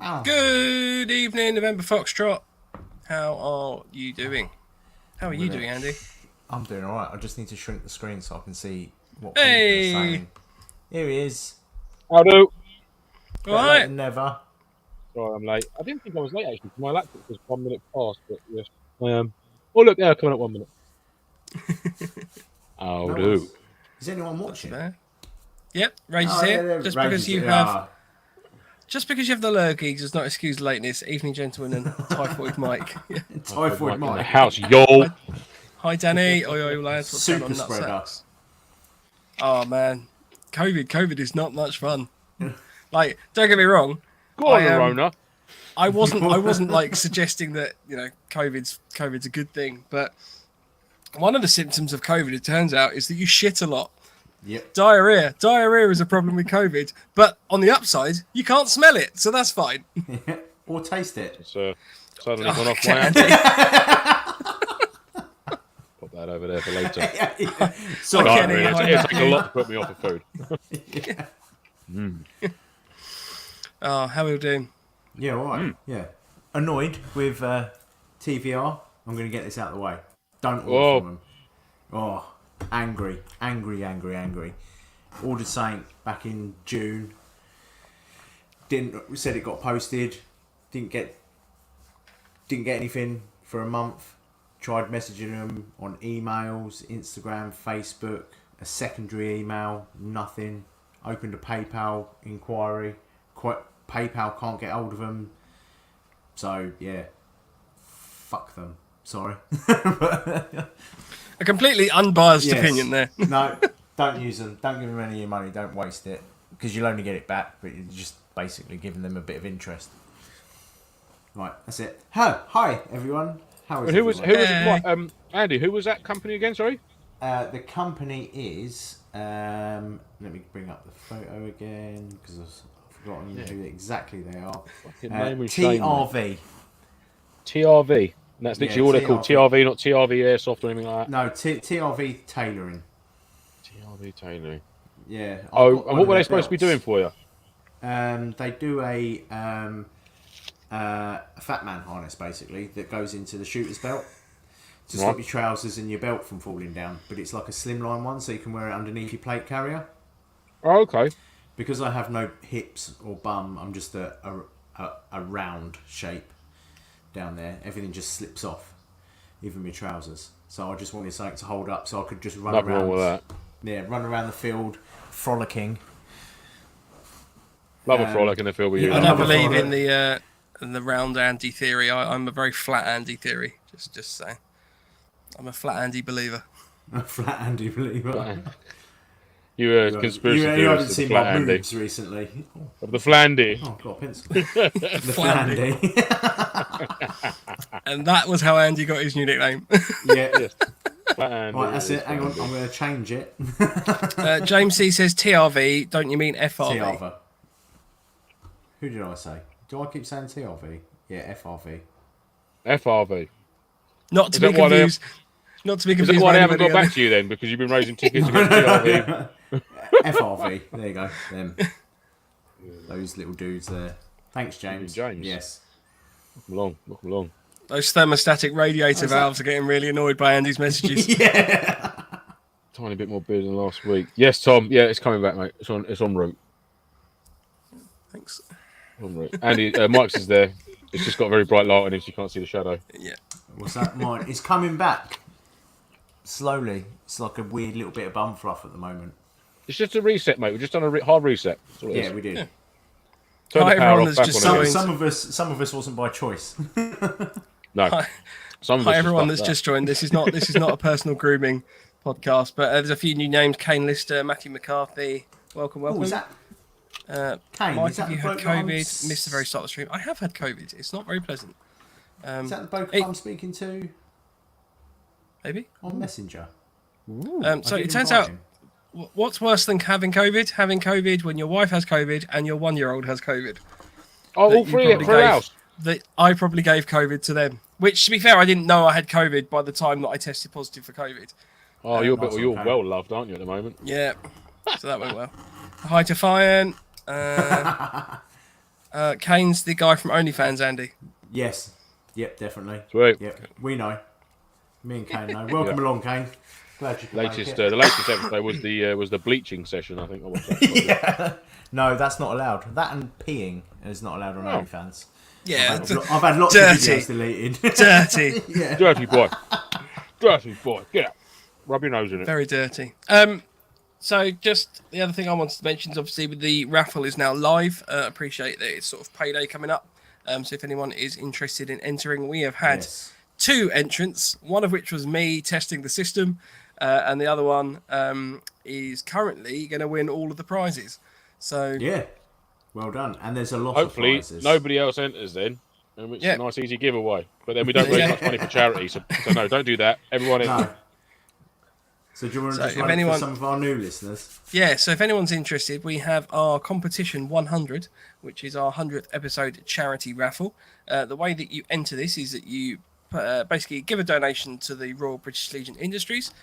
Oh. Good evening, November Foxtrot. How are you doing? How are you doing, Andy? I'm doing alright. I just need to shrink the screen so I can see what Hey! people are saying. Here he is. How do? Better late than never. Sorry, I'm late. I didn't think I was late actually. My laptop was 1 minute past, but yes, I am. Oh look, yeah, coming up 1 minute. How No do? one's- Is anyone watching? Yep, Rage is here. Yeah, Just Rage because is you here. have, just because you have the lurgy does not excuse lateness. Evening, gentlemen, and typhoid Mike. Typhoid in the Mike. house, yo. Hi, Danny. Oi, oi, lads. What's Super going on, spreader. nutsacks? Oh man, COVID is not much fun. Like, don't get me wrong. Go on, Rona. I wasn't like suggesting that COVID's a good thing, but one of the symptoms of COVID, it turns out, is that you shit a lot. Yep. Diarrhea is a problem with COVID, but on the upside, you can't smell it, so that's fine. Or taste it. It's suddenly gone off my hand. Put that over there for later. Sorry, Kenny, It hi, takes a Matthew. lot to put me off of food. Oh, how are you doing? Yeah, alright. Yeah. Annoyed with TVR. I'm going to get this out of the way. Don't order from them. Oh, angry. Ordered something back in June. Said it got posted. Didn't get anything for a month. Tried messaging them on emails, Instagram, Facebook, a secondary email, nothing. Opened a PayPal inquiry. PayPal can't get hold of them. So, yeah. Fuck them. Sorry. A completely unbiased opinion there. No, don't use them. Don't give them any of your money. Don't waste it. Because you'll only get it back, but you're just basically giving them a bit of interest. Right, that's it. Hi, everyone. How is Who everyone? was what, Andy, who was that company again, sorry? The company is... let me bring up the photo again, because I've forgotten who exactly they are. TRV. TRV. And that's literally all they're called. TRV. TRV, not TRV Airsoft or anything like that. No, TRV Tailoring. TRV Tailoring. Yeah. And what were they supposed to be doing for you? They do a fat man harness, basically, that goes into the shooter's belt to stop your trousers and your belt from falling down. But it's like a slimline one, so you can wear it underneath your plate carrier. Oh, okay. Because I have no hips or bum, I'm just a round shape down there. Everything just slips off, even my trousers. So I just wanted something to hold up so I could just run Nothing around. wrong with that. Yeah, run around the field, frolicking. Love a frolic in the field with you. I don't believe frolic. in the round Andy theory. I'm a very flat Andy theory. Just saying. I'm a flat Andy believer. A flat Andy believer. You were a conspiracy You haven't theorist of the seen flat my Andy. boobs recently. Of the Flandy. Oh, I've got a pencil. The Flandy. And that was how Andy got his new nickname. Yeah. Yes. Flat Andy. Right, that's it. Hang on, I'm going to change it. James C says TRV. Don't you mean FRV? TRV. Who did I say? Do I keep saying TRV? Yeah, FRV. FRV. Not to Is be that why confused. Not to be Is confused. that why with they haven't got anybody back to you then? Because you've been raising tickets against TRV. FRV. There you go. Them. Those little dudes there. Thanks, James. James. Yes. Look along. Those thermostatic radiator valves are getting really annoyed by Andy's messages. Yeah. Tiny bit more beer than last week. Yes, Tom. Yeah, it's coming back, mate. It's en route. Thanks. En route. Andy, Mike's is there. It's just got a very bright light on it, so you can't see the shadow. Yeah. What's that? Mine. It's coming back. Slowly. It's like a weird little bit of bum fluff at the moment. It's just a reset, mate. We've just done a hard reset. That's all it is. Yeah, we did. Yeah. Turn Hi, the power everyone off that's back just on joined. again. Some of us wasn't by choice. No. Hi, Some of hi us everyone just that's just joined. This is not a personal grooming podcast, but there's a few new names: Kane Lister, Matthew McCarthy. Welcome. Oh, is that Kane? Mike, Is that have you the had bloke that I'm COVID? Missed the very start of the stream. I have had COVID. It's not very pleasant. Is that the bloke I'm speaking to Maybe. on Messenger? So it turns out, what's worse than having COVID? Having COVID when your wife has COVID and your 1-year-old has COVID. Oh, all three at her house. That I probably gave COVID to them. Which, to be fair, I didn't know I had COVID by the time that I tested positive for COVID. Oh, you're okay. well loved, aren't you, at the moment? Yeah. So that went well. Hi to Fian. Kane's the guy from OnlyFans, Andy. Yes. Yep, definitely. Sweet. Yep, we know. Me and Kane know. Welcome along, Kane. Glad you could make it. The latest episode was the bleaching session. I think I watched that. Yeah. No, that's not allowed. That and peeing is not allowed on OnlyFans. Yeah, I've had lots dirty. of videos deleted. Dirty. Yeah. Dirty boy. Dirty boy. Get out. Rub your nose in it. Very dirty. So just the other thing I wanted to mention is obviously with the raffle is now live. Appreciate that it's sort of payday coming up. So if anyone is interested in entering, we have had 2 entrants, one of which was me testing the system, and the other one is currently going to win all of the prizes. So yeah, well done. And there's a lot Hopefully, of prizes. nobody else enters then, and it's a nice, easy giveaway. But then we don't raise much money for charity, so no, don't do that. Everyone enters. No. So do you want to just run it for some of our new listeners? Yeah, so if anyone's interested, we have our Competition 100, which is our 100th episode charity raffle. The way that you enter this is that you basically give a donation to the Royal British Legion Industries.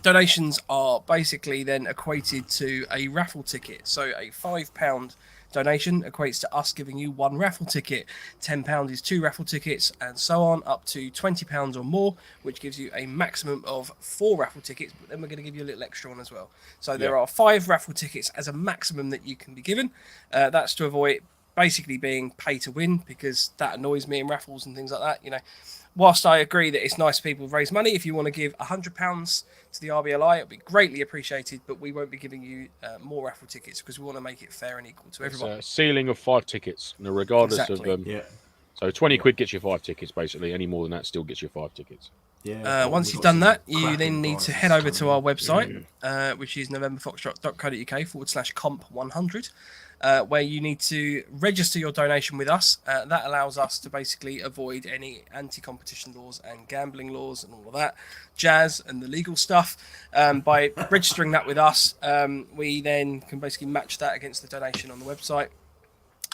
Donations are basically then equated to a raffle ticket. So a £5 donation equates to us giving you 1 raffle ticket. £10 is 2 raffle tickets, and so on, up to £20 or more, which gives you a maximum of 4 raffle tickets. But then we're going to give you a little extra one as well. So there are 5 raffle tickets as a maximum that you can be given. That's to avoid basically being pay to win, because that annoys me in raffles and things like that. You know, whilst I agree that it's nice people raise money, if you want to give £100 to the RBLI, it'll be greatly appreciated, but we won't be giving you more raffle tickets because we want to make it fair and equal to everyone. It's a ceiling of 5 tickets, regardless of So 20 quid gets you 5 tickets, basically. Any more than that still gets you 5 tickets. Yeah. Once you've done that, you then need to head over to our website, which is novemberfoxtrot.co.uk/comp100. Where you need to register your donation with us. That allows us to basically avoid any anti-competition laws and gambling laws and all of that jazz and the legal stuff. By registering that with us, we then can basically match that against the donation on the website.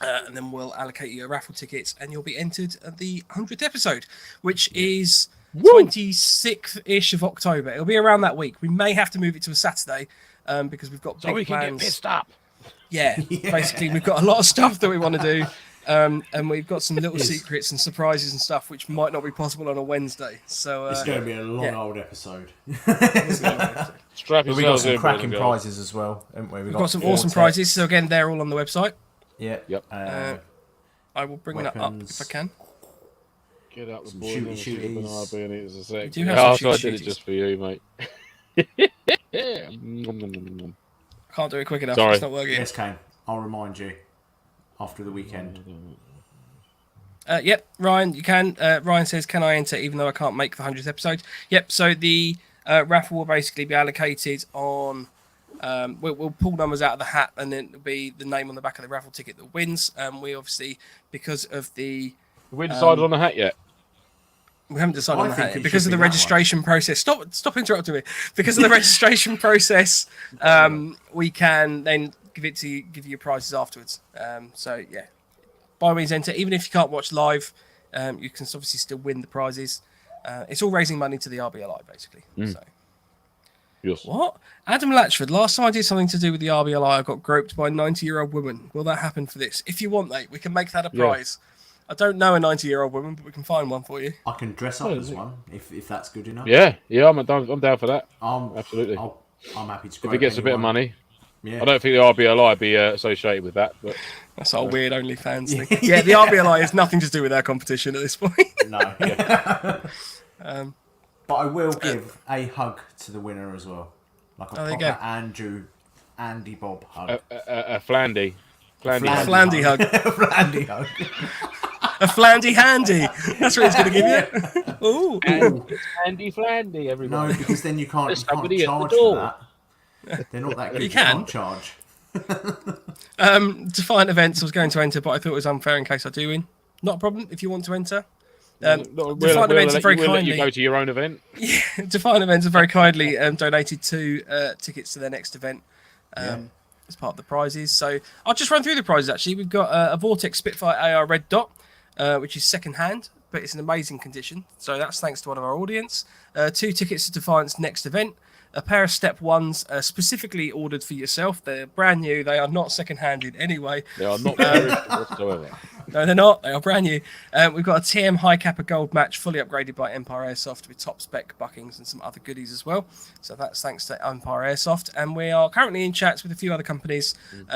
And then we'll allocate you a raffle tickets, and you'll be entered at the 100th episode, which is 26th-ish of October. It'll be around that week. We may have to move it to a Saturday because we've got big plans. So we can get pissed up. Yeah, basically we've got a lot of stuff that we want to do, and we've got some little secrets and surprises and stuff which might not be possible on a Wednesday. So it's going to be a long old episode. Strap but we've got some cracking prizes as well, haven't we? We've got some awesome prizes. So again, they're all on the website. Yeah. Yep. I will bring that up if I can. Get out the board. Shooties. I did it just for you, mate. Can't do it quick enough. Sorry. It's not working. Yes, Kane. I'll remind you after the weekend. Yep, Ryan, you can. Ryan says, "Can I enter even though I can't make the 100th episode?" Yep. So the raffle will basically be allocated on. We'll pull numbers out of the hat, and then it'll be the name on the back of the raffle ticket that wins. We obviously, because of the. Have we decided on the hat yet? We haven't decided on the hat because of the registration process. Stop interrupting me. Because of the registration process, we can then give you prizes afterwards. So yeah, by all means enter. Even if you can't watch live, you can obviously still win the prizes. It's all raising money to the RBLI basically. So. Yes. What? Adam Latchford, last time I did something to do with the RBLI, I got groped by a 90-year-old woman. Will that happen for this? If you want, mate, we can make that a prize. I don't know a 90-year-old woman, but we can find one for you. I can dress up as one if that's good enough. Yeah, I'm down for that. Absolutely. I'm happy to. If it gets a bit of money. Yeah. I don't think the RBLI be associated with that, but that's our weird OnlyFans thing. Yeah, the RBLI has nothing to do with our competition at this point. No. But I will give a hug to the winner as well, like a proper Andy Bob hug. A Flandy. Flandy hug. Flandy hug. A Flandy handy. That's what he's going to give you. Ooh. Andy Flandy, everybody. No, because then you can't charge for that. They're not that good. You can't charge. Defiant Events I was going to enter, but I thought it was unfair in case I do win. Not a problem if you want to enter. Defiant Events are very kindly. You go to your own event. Yeah, Defiant Events are very kindly donated 2 tickets to their next event as part of the prizes. So I'll just run through the prizes. Actually, we've got a Vortex Spitfire AR Red Dot, which is second hand, but it's in amazing condition. So that's thanks to one of our audience. 2 tickets to Defiant's next event. a pair of Step 1s specifically ordered for yourself. They're brand new. They are not second-handed anyway. They are not whatsoever. No, they're not. They are brand new. We've got a TM High Kappa Gold match, fully upgraded by Empire Airsoft with top spec buckings and some other goodies as well. So that's thanks to Empire Airsoft. And we are currently in chats with a few other companies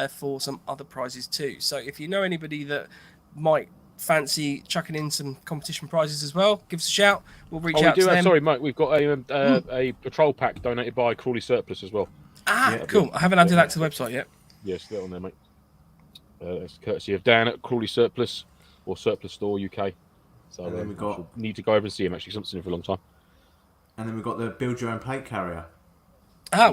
for some other prizes too. So if you know anybody that might fancy chucking in some competition prizes as well, give us a shout. We'll reach out to them. Sorry, Mike. We've got a patrol pack donated by Crawley Surplus as well. Cool. I haven't added that to the website yet. Yes, they're on there, mate. It's courtesy of Dan at Crawley Surplus or Surplus Store UK. So And then we've got- need to go over and see him. Actually, something seen him for a long time. And then we've got the build your own plate carrier.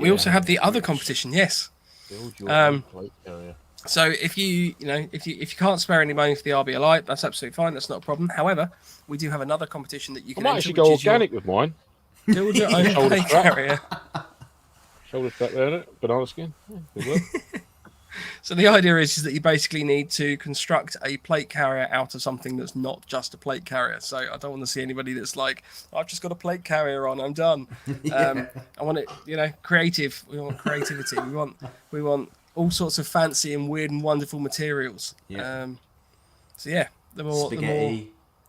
We also have the other competition. Yes. Build your own plate carrier. So if you can't spare any money for the RBLI, that's absolutely fine. That's not a problem. However, we do have another competition that you I can might enter, actually which go is your organic with mine. build your own Shoulder plate strap. carrier. Shoulder strap there, banana skin. Yeah, good work. So the idea is that you basically need to construct a plate carrier out of something that's not just a plate carrier. So I don't want to see anybody that's like, I've just got a plate carrier on, I'm done. I want it, creative. We want creativity. We want all sorts of fancy and weird and wonderful materials. Yeah. The more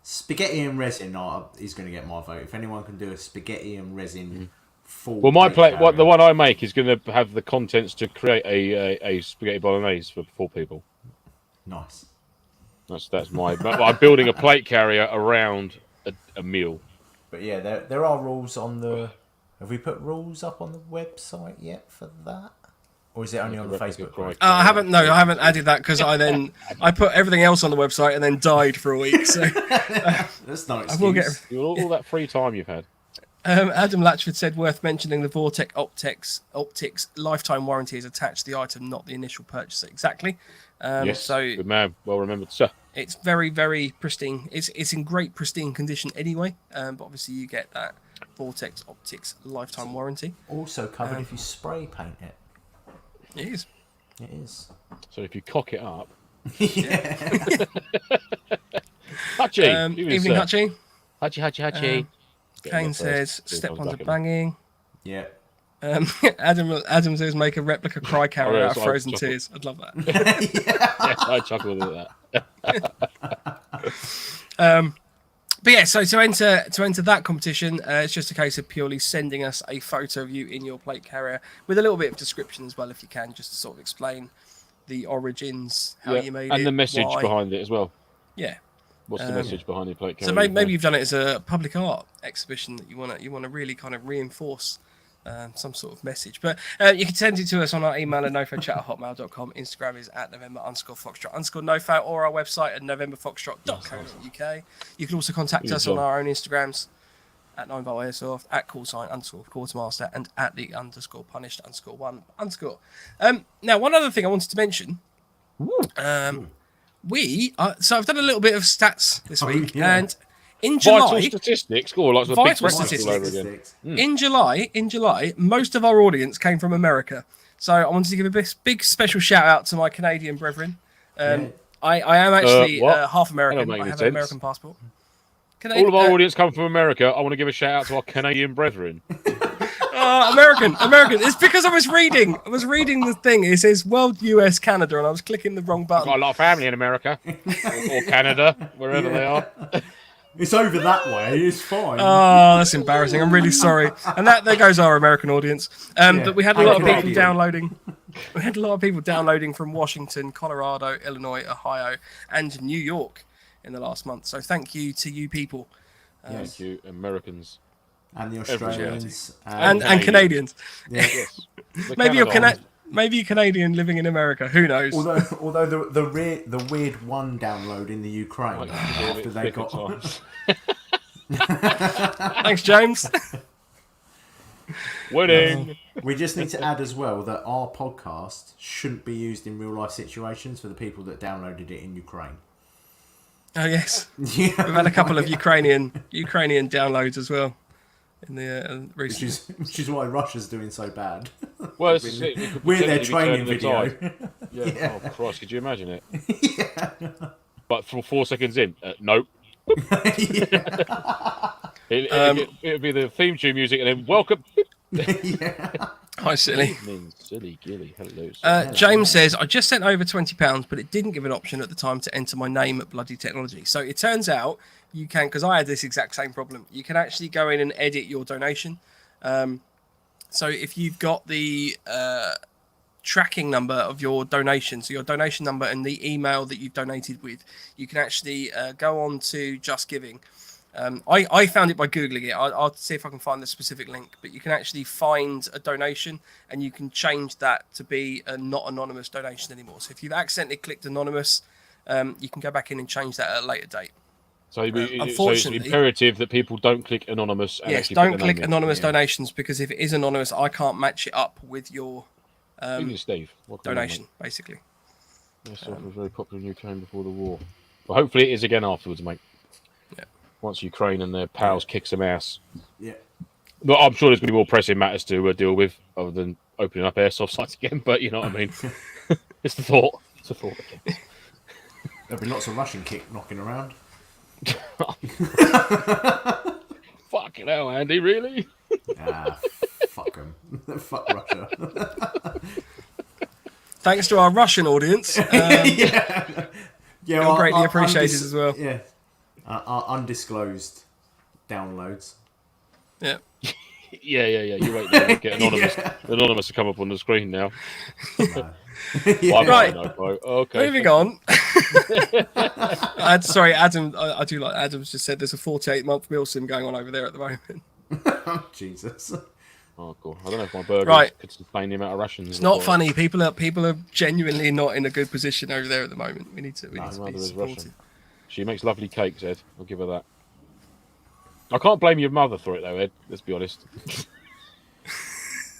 Spaghetti and resin is going to get my vote. If anyone can do a spaghetti and resin full. Well, my plate, carrier. the one I make is going to have the contents to create a spaghetti bolognese for 4 people. Nice. That's my. I'm building a plate carrier around a meal. But yeah, there are rules on the. Have we put rules up on the website yet for that? Or is it only on the Facebook group? I haven't added that because I put everything else on the website and then died for a week. So That's no excuse. All that free time you've had. Adam Latchford said, worth mentioning the Vortex Optics lifetime warranty is attached to the item, not the initial purchase. Exactly. Yes, so good man. Well remembered, sir. it's very, very pristine. It's in great pristine condition anyway. But obviously you get that Vortex Optics lifetime warranty. Also covered if you spray paint it. It is. It is. So if you cock it up. Yeah. Hutchie. Evening, Hutchie. Hutchie. Kane says, step onto banging. Yeah. Adam says, make a replica cry carrier out of Frozen Tears. I'd love that. Yeah, I chuckled at that. But yeah, so to enter that competition, it's just a case of purely sending us a photo of you in your plate carrier with a little bit of description as well, if you can, just to sort of explain the origins, how you made it, and the message why. behind it as well. Yeah. What's the message behind the plate carrier? So maybe you've done it as a public art exhibition that you want to really kind of reinforce some sort of message. But you can send it to us on our email at nofochat@hotmail.com. Instagram is at November_Foxtrot_NoFo, or our website at novemberfoxtrot.co.uk. You can also contact us on our own Instagrams at 9VoltAirsoft, at @callsign_quartermaster, and at the _punished_1_. Now, one other thing I wanted to mention. So I've done a little bit of stats this week, and in July, vital statistics, vital statistics. In July, most of our audience came from America. So I wanted to give a big special shout out to my Canadian brethren. I am actually half American. I have an American passport. All of our audience come from America. I want to give a shout out to our Canadian brethren. American. It's because I was reading the thing. It says World, US, Canada, and I was clicking the wrong button. I've got a lot of family in America or Canada, wherever they are. It's over that way. It's fine. Oh, that's embarrassing. I'm really sorry. And there goes our American audience. But we had a lot of people downloading. We had a lot of people downloading from Washington, Colorado, Illinois, Ohio, and New York in the last month. So thank you to you people. Thank you, Americans. And the Australians. And Canadians. Yeah. Yes. Maybe you're Canadian living in America. Who knows? Although the weird one download in the Ukraine after they got. Thanks, James. Winning. We just need to add as well that our podcast shouldn't be used in real life situations for the people that downloaded it in Ukraine. Oh yes, Yeah. we've had a couple of Ukrainian downloads as well in the recent. Which is why Russia's doing so bad. Well, this is it. We're their Potentially be training turning the video. tide. Yeah. Oh Christ, could you imagine it? But for 4 seconds in, nope. It'd be the theme tune music, and then welcome. Yeah. Hi, silly. Evening, silly Gilly. Hello. James says, I just sent over £20, but it didn't give an option at the time to enter my name at Bloody Technology. So it turns out you can, because I had this exact same problem, you can actually go in and edit your donation. So if you've got the tracking number of your donation, so your donation number and the email that you've donated with, you can actually go on to Just Giving. I found it by Googling it. I'll see if I can find the specific link, but you can actually find a donation and you can change that to be a not anonymous donation anymore. So if you've accidentally clicked anonymous, you can go back in and change that at a later date. So, unfortunately, it's imperative that people don't click anonymous. And yes, don't click anonymous donations, because if it is anonymous, I can't match it up with your Steve, donation, basically. Airsoft was very popular in Ukraine before the war. Well, hopefully it is again afterwards, mate. Yeah. Once Ukraine and their pals kick some ass. Yeah. But I'm sure there's going to be more pressing matters to deal with other than opening up airsoft sites again. But you know what I mean. It's the thought. It's a thought. There'll be lots of Russian kick knocking around. Fucking hell, Andy, really? Fuck them. Fuck Russia. Thanks to our Russian audience. Yeah. You're greatly appreciated as well. Yeah. Undisclosed downloads. Yeah. Yeah. You wait there and get anonymous to come up on the screen now. Right. Okay. Moving on. Sorry, Adam. I do like Adam's just said there's a 48-month MilSim going on over there at the moment. Jesus. Oh, cool. I don't know if my burger could sustain the amount of rations. It's not funny. People are genuinely not in a good position over there at the moment. We need to be supportive. She makes lovely cakes, Ed. I'll give her that. I can't blame your mother for it, though, Ed. Let's be honest. She's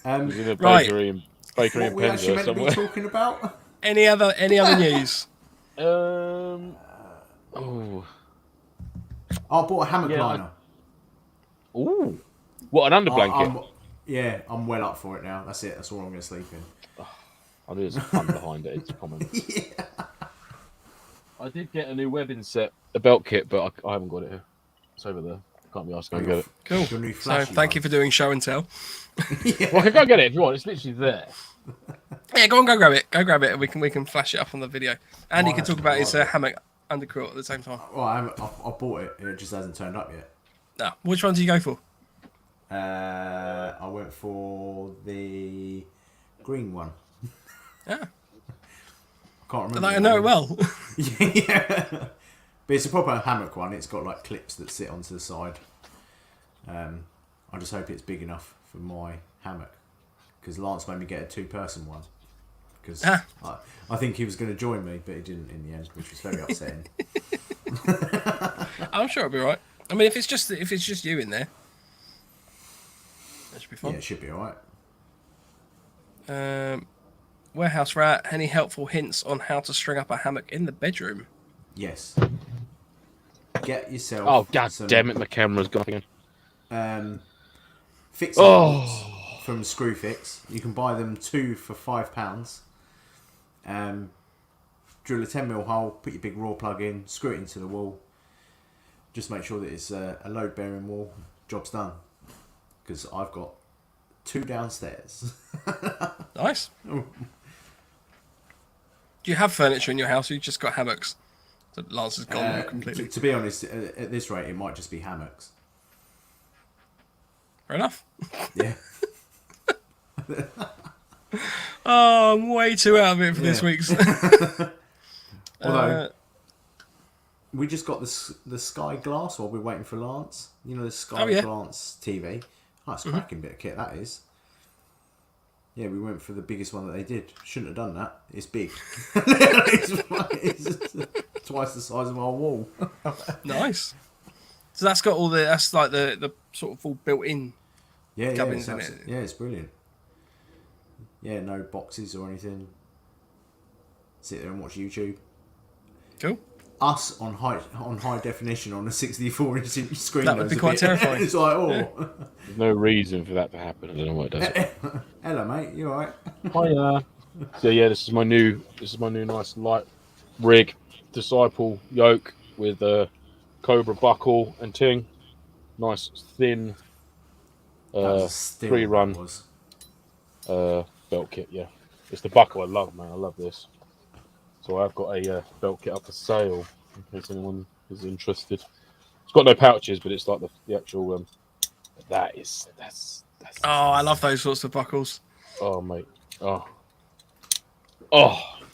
in a bakery in Penza somewhere. Be talking about? Any other news? I bought a hammock liner. Ooh. What, an under blanket? I'm well up for it now. That's it. That's all I'm going to sleep in. I knew there's a fun behind it. It's common. Yeah. I did get a new webbing set, a belt kit, but I haven't got it here. It's over there. Can't be asked to go get it. Cool. So thank you for doing show and tell. Yeah. Well, I can go get it if you want. It's literally there. Yeah, go grab it, and we can flash it up on the video. And he can talk about his hammock underquilt at the same time. Well, I bought it. It just hasn't turned up yet. No. Which one do you go for? I went for the green one. Yeah. I can't remember. I know it well. Yeah. But it's a proper hammock one. It's got like clips that sit onto the side. I just hope it's big enough for my hammock. Because Lance made me get a 2-person one. Because I think he was going to join me, but he didn't in the end, which was very upsetting. I'm sure it'll be right. I mean, if it's just you in there, that should be fun. Yeah, it should be alright. Warehouse Rat, any helpful hints on how to string up a hammock in the bedroom? Yes. Get yourself. Oh, god damn it, my camera's gone again. Fixing bolts from Screwfix. You can buy them 2 for £5. Drill a 10mm hole, put your big raw plug in, screw it into the wall. Just make sure that it's a load bearing wall. Job's done. Because I've got 2 downstairs. Nice. Do you have furniture in your house, or you just got hammocks? So Lance has gone completely. To be honest, at this rate, it might just be hammocks. Fair enough. Yeah. Oh, I'm way too out of it for this week's. Although, we just got the Sky Glass while we're waiting for Lance. You know, the Sky Glass TV. Oh, it's a cracking bit of kit, that is. Yeah, we went for the biggest one that they did. Shouldn't have done that. It's big. it's twice the size of our wall. Nice. So that's got that's like the sort of all built-in gubbins in it. Yeah, it's brilliant. Yeah, no boxes or anything. Sit there and watch YouTube. Cool. Us on high definition on a 64-inch screen. That would be quite terrifying. It's like, There's no reason for that to happen. I don't know what it does. Hello, mate. You alright? Hiya. So yeah, this is my new nice light rig, Disciple yoke with a Cobra buckle and ting. Nice thin was a steal, Pre-run. that was. Belt kit, yeah. It's the buckle I love, man. I love this. So I've got a belt kit up for sale in case anyone is interested. It's got no pouches, but it's like the actual. That's. Oh, I love those sorts of buckles. Oh, mate. Oh.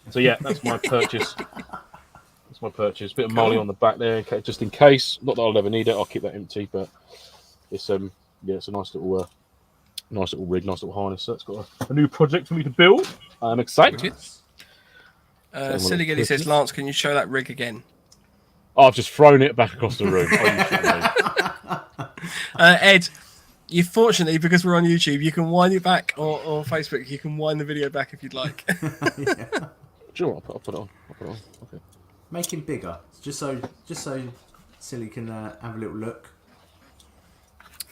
So yeah, that's my purchase. That's my purchase. Bit of molly on the back there, just in case. Not that I'll ever need it. I'll keep that empty, but it's it's a nice little rig, nice little harness. So it's got a new project for me to build. I'm excited. Nice. Silly Gilly says, Lance, can you show that rig again? I've just thrown it back across the room. Oh, you shouldn't have. Ed, you fortunately, because we're on YouTube, you can wind it back, or Facebook, you can wind the video back if you'd like. Yeah. Do you know what? I'll put it on. Okay. Make him bigger, just so Silly can have a little look.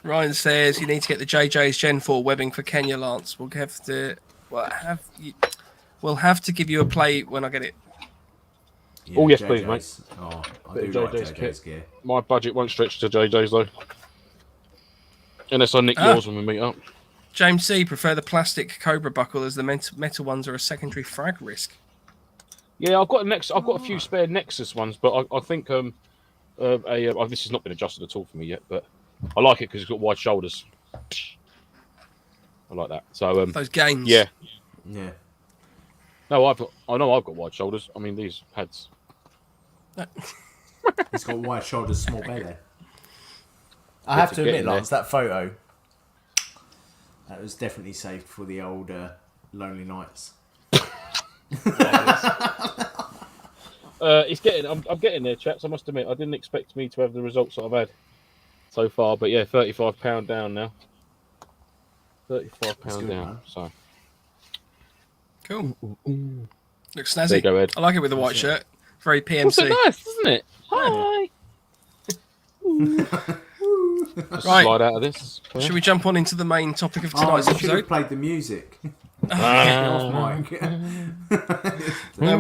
Ryan says you need to get the JJ's Gen 4 webbing for Kenya, Lance. We'll have to give you a play when I get it. Yeah, yes, please, mate. Oh, I Bit do of like JJ's JJ's gear. My budget won't stretch to JJ's though. Unless I nick yours when we meet up. James C. prefer the plastic Cobra buckle as the metal ones are a secondary frag risk. Yeah, I've got a few spare Nexus ones, but I think this has not been adjusted at all for me yet, but I like it because it's got wide shoulders. I like that. So those gains. Yeah. No, I know I've got wide shoulders. I mean these pads. He's got wide shoulders, small belly. I have to admit, Lance, that photo that was definitely saved for the old lonely nights. It's getting. I'm getting there, chaps. I must admit, I didn't expect me to have the results that I've had so far, but yeah, £35 down now. £35 down. Man. So cool. Looks snazzy. There you go, Ed. I like it with the white shirt. Very PMC. Also nice, isn't it? Hi. Right. Slide out of this. Yeah. Should we jump on into the main topic of tonight's you should have episode? played the music. No,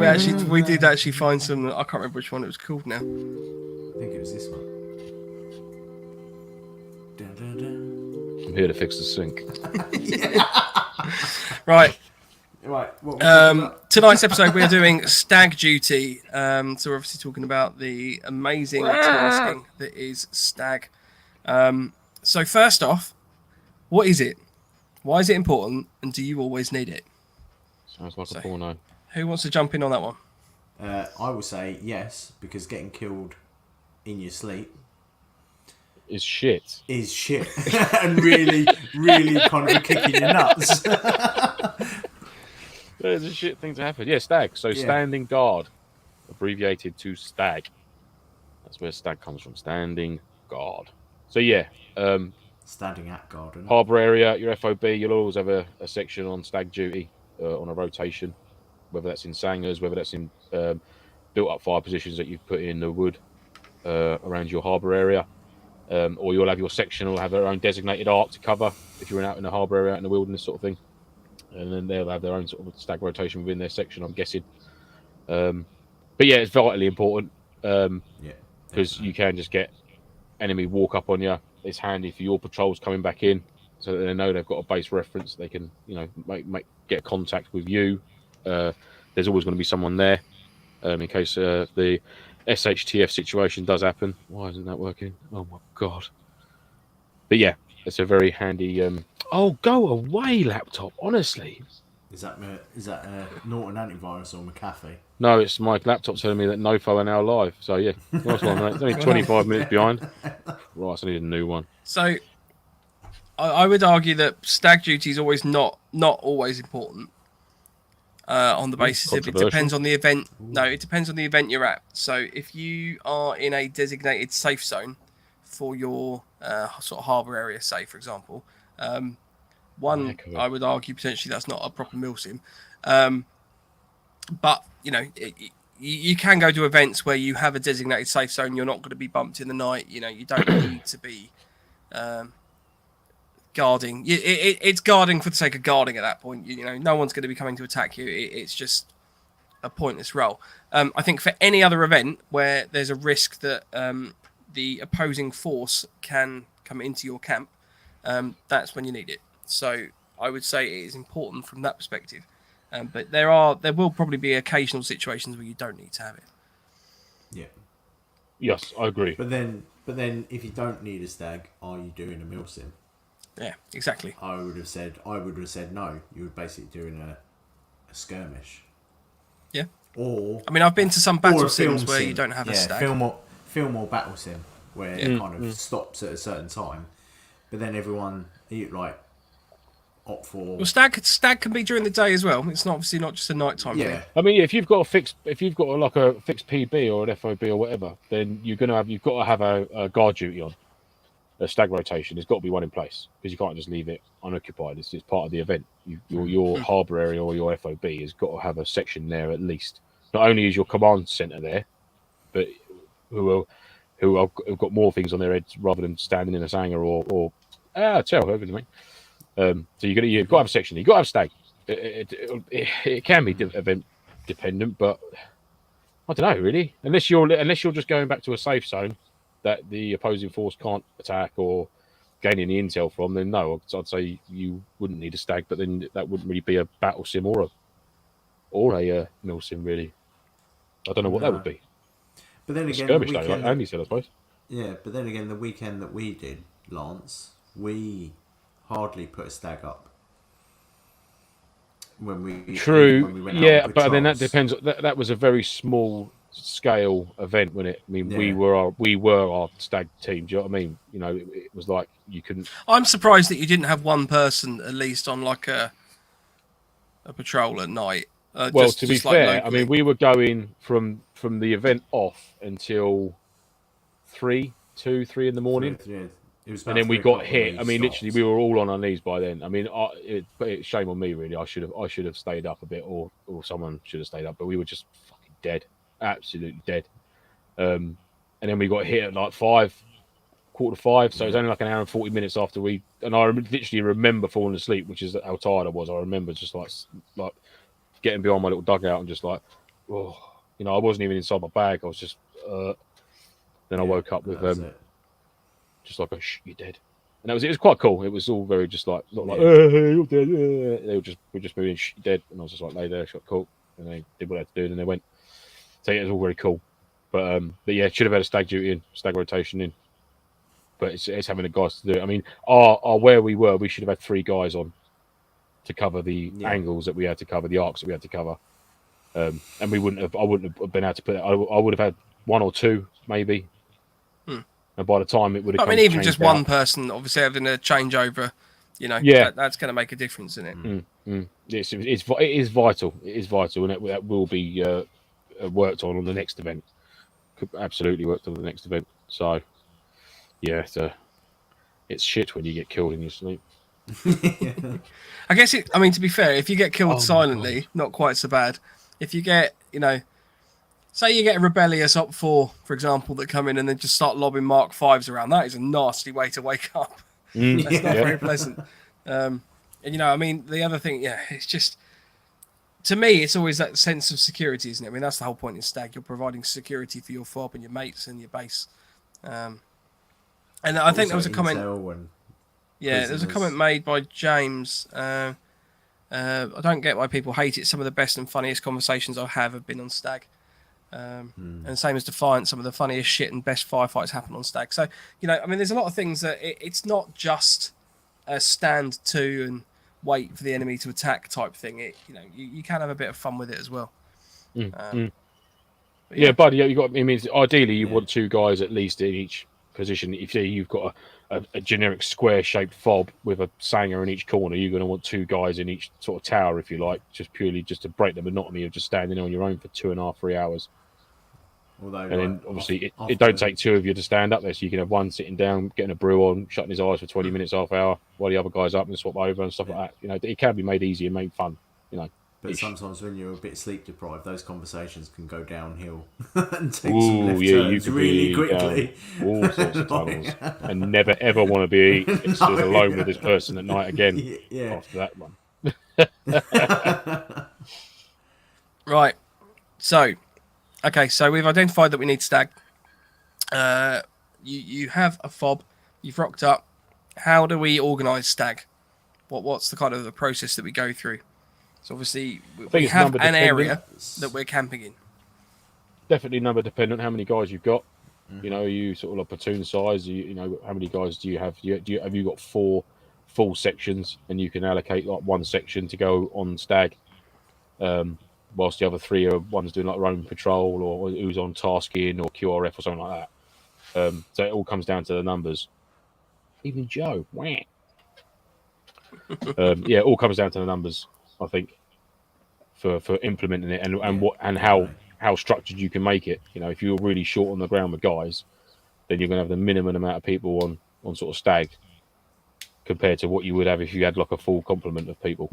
we did actually find some. I can't remember which one it was called now. I think it was this one. Dun, dun, dun. I'm here to fix the sink. Right. What Tonight's episode we are doing Stag Duty. So we're obviously talking about the amazing tasking that is Stag. So first off, what is it? Why is it important? And do you always need it? Sounds like a porno. Who wants to jump in on that one? I will say yes, because getting killed in your sleep is shit. And really, really kind of kicking your nuts. There's a shit thing to happen. Yeah, Stag. So standing guard, abbreviated to Stag. That's where Stag comes from. Standing guard. So yeah. Standing at guard. Harbour area, your FOB, you'll always have a section on Stag Duty on a rotation, whether that's in sangers, whether that's in built-up fire positions that you've put in the wood around your harbour area, or you'll have your section will have their own designated arc to cover if you're out in the harbour area, out in the wilderness sort of thing, and then they'll have their own sort of Stag rotation within their section, I'm guessing. But yeah, it's vitally important because you can just get enemy walk up on you. It's handy for your patrols coming back in, so that they know they've got a base reference. They can, get contact with you. There's always going to be someone there in case the SHTF situation does happen. Why isn't that working? Oh my god! But yeah, it's a very handy. Go away, laptop. Honestly, is that Norton antivirus or McAfee? No, it's my laptop telling me that NoFo are now live. So yeah, nice one, mate. It's only 25 minutes behind. Right, so I need a new one. So I would argue that Stag Duty is always not always important. On the basis of it depends on the event. No, it depends on the event you're at. So if you are in a designated safe zone for your sort of harbour area, say for example, I would argue potentially that's not a proper MilSim. But you can go to events where you have a designated safe zone. You're not going to be bumped in the night. You don't need to be guarding. It's guarding for the sake of guarding at that point. No one's going to be coming to attack you. It's just a pointless role. I think for any other event where there's a risk that the opposing force can come into your camp, that's when you need it. So I would say it is important from that perspective. But there will probably be occasional situations where you don't need to have it. Yeah. Yes, I agree. But then if you don't need a stag, are you doing a MilSim? Yeah, exactly. I would have said no. You were basically doing a skirmish. Yeah. Or I mean, I've been to some battle sims where sim. you don't have a stag. Film or battle sim where it kind of stops at a certain time, but then everyone opt for. Well, stag can be during the day as well. It's not obviously not just a nighttime thing. I mean, if you've got a fixed PB or an FOB or whatever, then you've got to have a guard duty on. A stag rotation. There's got to be one in place because you can't just leave it unoccupied. It's part of the event. Your harbour area or your FOB has got to have a section there at least. Not only is your command centre there, but who have got more things on their heads rather than standing in a hanger or over to me. So you've got to have a section. You've got to have stag. It can be event dependent, but I don't know really. Unless you're just going back to a safe zone that the opposing force can't attack or gain any intel from, then no, I'd say you wouldn't need a stag. But then that wouldn't really be a battle sim or a MilSim really. I don't know what that would be. But then again, skirmish like Andy said, I suppose. Yeah, but then again, the weekend that we did, Lance, we hardly put a stag up. When we went out but then that depends. That was a very small scale event, wasn't it? I mean, we were our stag team. Do you know what I mean? You know, it was like you couldn't. I'm surprised that you didn't have one person at least on like a patrol at night. Well, to be fair, I mean, we were going from the event off until 3 in the morning. And then we got hit. I mean, literally, we were all on our knees by then. I mean, it's shame on me, really. I should have stayed up a bit, or someone should have stayed up. But we were just fucking dead, absolutely dead. And then we got hit at like 5:45. So it was only like an hour and 40 minutes after we. And I literally remember falling asleep, which is how tired I was. I remember just like getting behind my little dugout and just like, oh, you know, I wasn't even inside my bag. I was just. Then I woke up with just like a you're dead, and it was quite cool. It was all very just like not like hey, you're dead. They were just moving you're dead, and I was just like lay there, shot cool, and they did what they had to do, and then they went. So yeah, it was all very cool, but yeah, should have had a stag duty in, stag rotation in, but it's having the guys to do it. I mean, our where we were, we should have had 3 guys on to cover the angles that we had to cover, the arcs that we had to cover, and I wouldn't have been able to put it. I would have had 1 or 2 maybe. And by the time it would have, even just one person, obviously having a changeover, you know, that's going to make a difference in it. It is vital. It is vital, and that will be worked on the next event. Absolutely worked on the next event. So, yeah, it's shit when you get killed in your sleep. I guess I mean, to be fair, if you get killed silently, not quite so bad. If you get, you know. Say you get a rebellious Op 4, for example, that come in and then just start lobbing Mark 5s around. That is a nasty way to wake up. That's not very pleasant. And, you know, I mean, the other thing, it's just... To me, it's always that sense of security, isn't it? I mean, that's the whole point in Stag. You're providing security for your FOB and your mates and your base. And I think there was a comment... there was a comment made by James... I don't get why people hate it. Some of the best and funniest conversations I have been on Stag. And same as Defiant, some of the funniest shit and best firefights happen on Stag. So, you know, I mean, there's a lot of things that it's not just a stand to and wait for the enemy to attack type thing. You know, you can have a bit of fun with it as well. Buddy, you got. I mean, ideally, you want 2 guys at least in each position. If you've got a generic square-shaped fob with a sanger in each corner, you're going to want 2 guys in each sort of tower, if you like, just to break the monotony of just standing on your own for 2.5, 3 hours. And then obviously it don't take 2 of you to stand up there, so you can have one sitting down, getting a brew on, shutting his eyes for 20 minutes, half hour, while the other guy's up and swap over and stuff like that. You know, it can be made easy and made fun. You know, but sometimes when you're a bit sleep deprived, those conconversations can go downhill and take some left turns really quickly. All sorts of tunnels, and never ever want to be stood alone with this person at night again. After that one. Right. So. Okay, so we've identified that we need stag. You have a fob, you've rocked up, how do we organise stag? What's the kind of the process that we go through? So obviously we it's have number an dependent. area that we're camping in. Definitely number dependent. How many guys you've got? You know, you sort of like platoon size. You know, how many guys do you have? Have you got 4 full sections, and you can allocate like one section to go on stag, whilst the other 3 are ones doing like their own patrol or who's on tasking or QRF or something like that. So it all comes down to the numbers. Even Joe, wah. Yeah, it all comes down to the numbers, I think, for implementing it and how structured you can make it. You know, if you're really short on the ground with guys, then you're going to have the minimum amount of people on sort of stag compared to what you would have if you had like a full complement of people.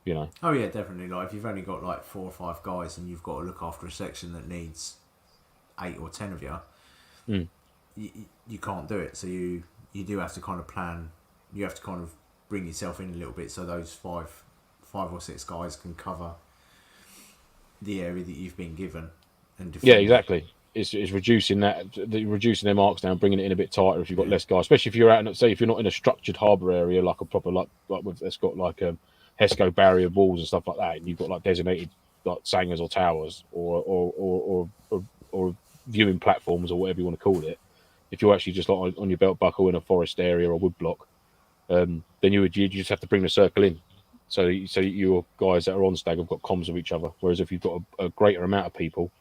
You know. Oh yeah, definitely. Like if you've only got like 4 or 5 guys and you've got to look after a section that needs 8 or 10 of you, you can't do it. So you do have to kind of plan. You have to kind of bring yourself in a little bit so those 5 or 6 guys can cover the area that you've been given and defend. Yeah, exactly. It's reducing their marks down, bringing it in a bit tighter if you've got less guys, especially if you're out and say if you're not in a structured harbour area like a proper like with that's got like HESCO barrier walls and stuff like that, and you've got like designated like sangers or towers or viewing platforms or whatever you want to call it. If you're actually just like on your belt buckle in a forest area or wood block, then you just have to bring the circle in. So your guys that are on stag have got comms with each other. Whereas if you've got a greater amount of people,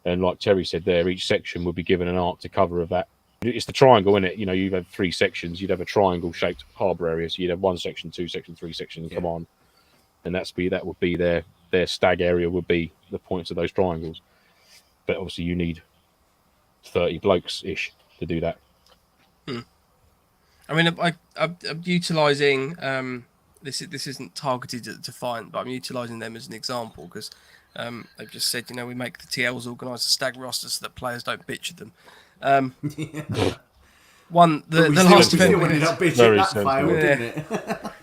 and like Terry said there, each section would be given an arc to cover of that. It's the triangle, isn't it? You know, you've had 3 sections. You'd have a triangle-shaped harbour area. So you'd have 1 section, 2 section, 3 section, come on. And that would be their stag area would be the points of those triangles. But obviously you need 30 blokes-ish to do that. I mean, I'm utilising... This isn't targeted at Defiant, but I'm utilising them as an example because they've just said, you know, we make the TLs organise the stag roster so that players don't bitch at them. The last event,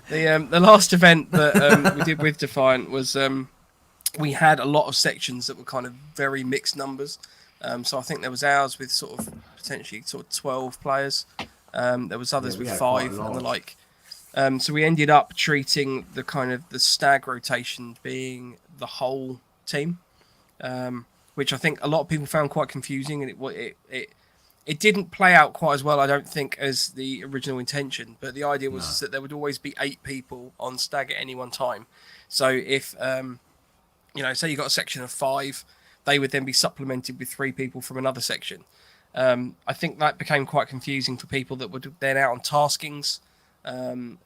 the last event that we did with Defiant was we had a lot of sections that were kind of very mixed numbers. So I think there was ours with sort of potentially sort of 12 players. There was others with 5 and the like. So we ended up treating the kind of the stag rotation being the whole team, which I think a lot of people found quite confusing, and it didn't play out quite as well, I don't think, as the original intention. But the idea was that there would always be 8 people on stag at any one time. So if say you got a section of 5, they would then be supplemented with 3 people from another section. I think that became quite confusing for people that were then out on taskings. And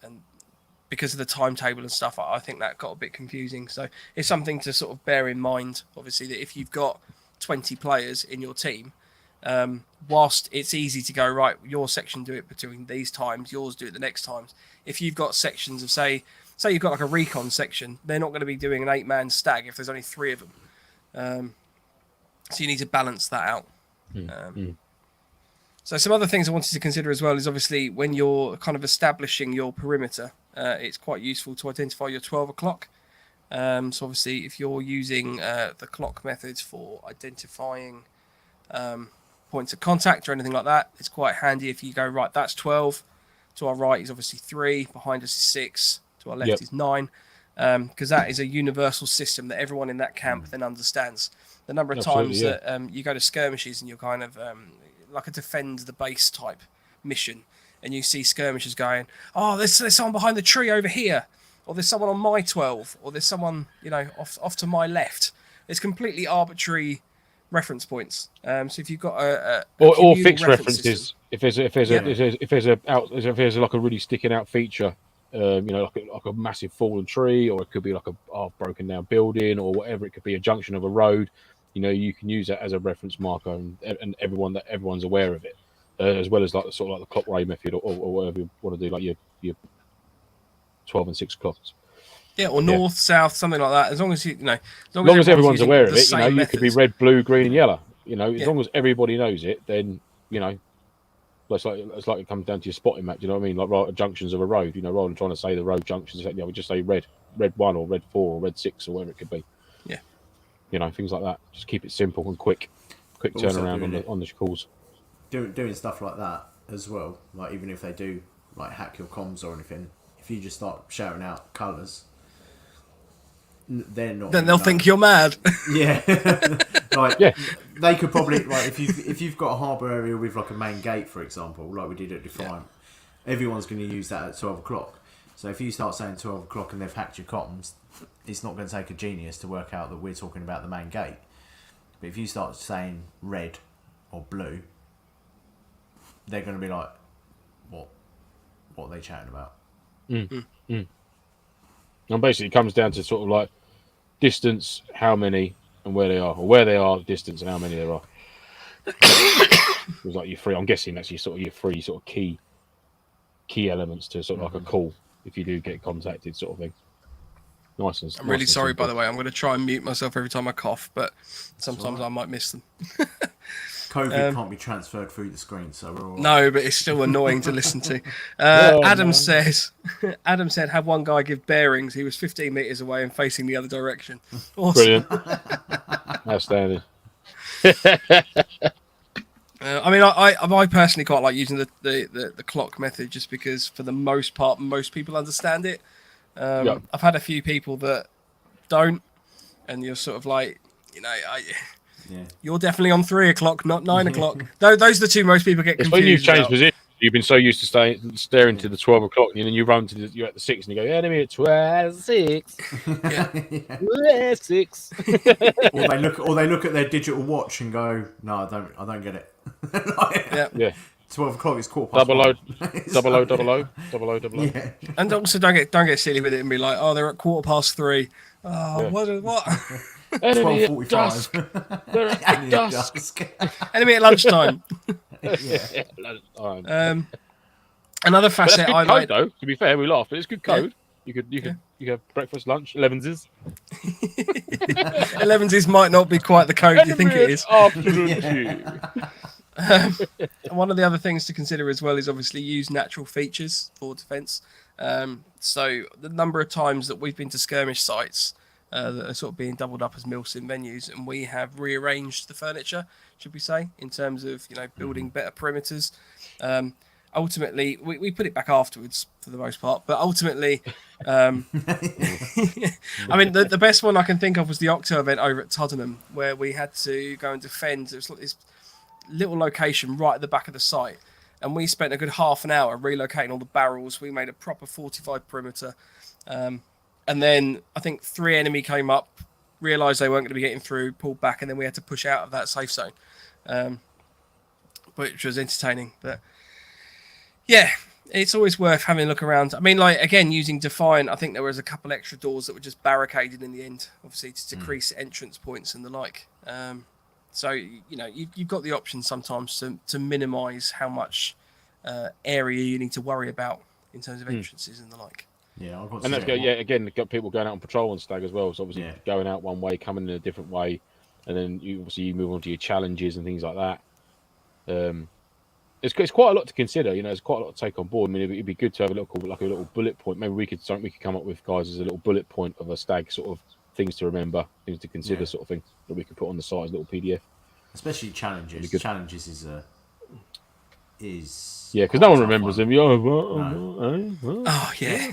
because of the timetable and stuff, I think that got a bit confusing. So it's something to sort of bear in mind, obviously, that if you've got 20 players in your team, whilst it's easy to go, right, your section do it between these times, yours do it the next times. If you've got sections of, say you've got like a recon section, they're not going to be doing an 8-man stag if there's only 3 of them. So you need to balance that out. So some other things I wanted to consider as well is obviously when you're kind of establishing your perimeter, it's quite useful to identify your 12 o'clock. So obviously if you're using the clock methods for identifying points of contact or anything like that, it's quite handy if you go, right, that's 12. To our right is obviously 3. Behind us is 6. To our left is 9. Because that is a universal system that everyone in that camp then understands. The number of times that you go to skirmishes and you're kind of... like a defend the base type mission, and you see skirmishers going, oh, there's someone behind the tree over here, or there's someone on my 12, or there's someone, you know, off to my left. It's completely arbitrary reference points. So if you've got or fixed references, system, if there's like a really sticking out feature, like a massive fallen tree, or it could be like a broken down building, or whatever. It could be a junction of a road. You know, you can use that as a reference marker, and everyone's aware of it, as well as like sort of like the clock ray method, or whatever you want to do, like your 12 and 6 clocks. Yeah, or north, south, something like that. As long as as long as everyone's aware of it, you know, you methods. could be red, blue, green, and yellow. You know, as long as everybody knows it, then you know, it's like it comes down to your spotting map. You know what I mean? Like right, junctions of a road. You know, rather than trying to say the road junctions, we just say red 1 or red 4 or red 6 or whatever it could be. Yeah. You know, things like that. Just keep it simple and quick turnaround on the calls. Doing stuff like that as well. Like even if they do like hack your comms or anything, if you just start shouting out colours, they're not. Then they'll think you're mad. Yeah, like Yeah. they could probably like if you've got a harbour area with like a main gate, for example, like we did at Defiant, everyone's going to use that at 12 o'clock. So if you start saying 12 o'clock and they've hacked your comms, it's not going to take a genius to work out that we're talking about the main gate. But if you start saying red or blue, they're going to be like, what are they chatting about? And basically, it comes down to sort of like distance, how many, and where they are, or where they are, distance, and how many there are. It was like your three. I'm guessing that's your three sort of key elements to sort of like a call if you do get contacted, sort of thing. Nice and. I'm really sorry, by the way. I'm going to try and mute myself every time I cough, but sometimes I might miss them. COVID can't be transferred through the screen, so we're all right. No, but it's still annoying to listen to. Adam says, Adam said, had one guy give bearings. He was 15 meters away and facing the other direction. Awesome. Brilliant. Outstanding. I mean, I personally quite like using the clock method just because, for the most part, most people understand it. I've had a few people that don't, and you're sort of like, you're definitely on 3 o'clock, not 9 o'clock. Those are the two most people get confused. It's when you've changed position. You've been so used to staring to the 12 o'clock, and then you run to you're at the 6, and you go, enemy at 12, 6. Yeah. 6. or they look at their digital watch and go, no, I don't get it. Yeah. 12 o'clock is quarter past. Double O. Yeah. And also don't get silly with it and be like, oh, they're at 3:15. Oh, yeah. What? Enemy at dusk. They're at dusk. Enemy at lunchtime. Another facet I like. Though, to be fair, we laugh, but it's good code. Yeah. You could have breakfast, lunch, 11s. 11s might not be quite the code you think it is. Afternoon. One of the other things to consider as well is obviously use natural features for defence. So the number of times that we've been to skirmish sites that are sort of being doubled up as MilSim venues, and we have rearranged the furniture, should we say, in terms of building better perimeters. Ultimately, we put it back afterwards for the most part, but ultimately, I mean, the best one I can think of was the Octo event over at Tottenham, where we had to go and defend. It was like this little location right at the back of the site, and we spent a good half an hour relocating all the barrels. We made a proper fortified perimeter, and then I think 3 enemy came up, realised they weren't going to be getting through, pulled back, and then we had to push out of that safe zone, which was entertaining. But yeah, it's always worth having a look around. I mean, like, again, using Defiant, I think there was a couple extra doors that were just barricaded in the end, obviously to decrease entrance points and the like. So, you've got the option sometimes to minimise how much area you need to worry about in terms of entrances and the like. Yeah, I've got and that's again, got people going out on patrol on Stag as well. So obviously going out one way, coming in a different way, and then you move on to your challenges and things like that. It's quite a lot to consider. There's quite a lot to take on board. I mean, it'd be good to have a little bullet point. Maybe we could come up with, guys, as a little bullet point of a Stag sort of things to remember, things to consider, sort of thing that we could put on the site as a little PDF. Especially challenges. Challenges is because no one remembers them. Oh yeah.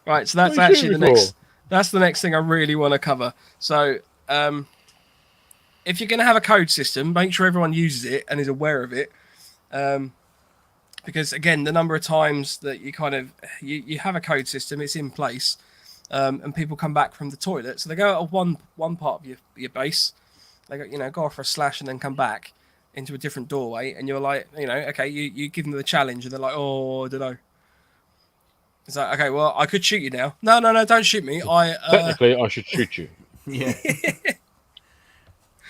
Right, so that's actually the next thing I really want to cover. So if you're going to have a code system, make sure everyone uses it and is aware of it, because again, the number of times that you kind of you have a code system, it's in place, and people come back from the toilet, so they go out of one part of your base, they go off for a slash and then come back into a different doorway, and you're like, okay, you give them the challenge, and they're like, oh, I don't know. It's like, okay, well, I could shoot you now. No, don't shoot me. Technically, I should shoot you. Yeah.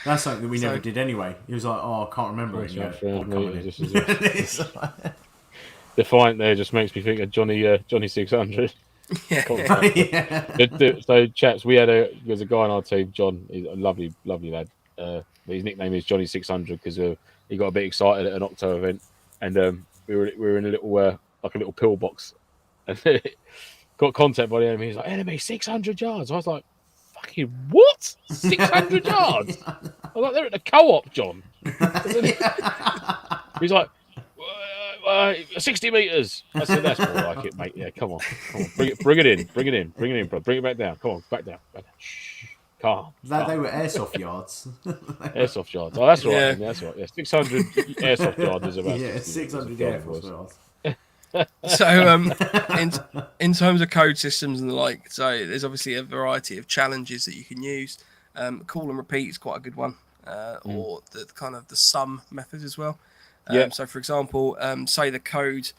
That's something that we never did anyway. He was like, oh, I can't remember it. Defiant there just makes me think of Johnny 600. Yeah. So, chaps, there's a guy on our team, John. He's a lovely lad. His nickname is Johnny 600 because he got a bit excited at an Octo event, and we were in a little pillbox, and got contact by the enemy. He's like, enemy 600 yards. I was like, fucking what? 600 yards? I was like, they're at the co-op, John. He's like, 60 meters. I said, that's more like it, mate. Yeah, come on. Bring it in, bro. Bring it back down. Come on, back down. Shh, calm. They were airsoft yards. Airsoft yards. Oh, that's right. Yeah. Then. That's right. Yeah, 600 airsoft yards is about 600 airsoft yards. So, in terms of code systems and the like, so there's obviously a variety of challenges that you can use. Call and repeat is quite a good one, or the kind of the sum method as well. So, for example, say the code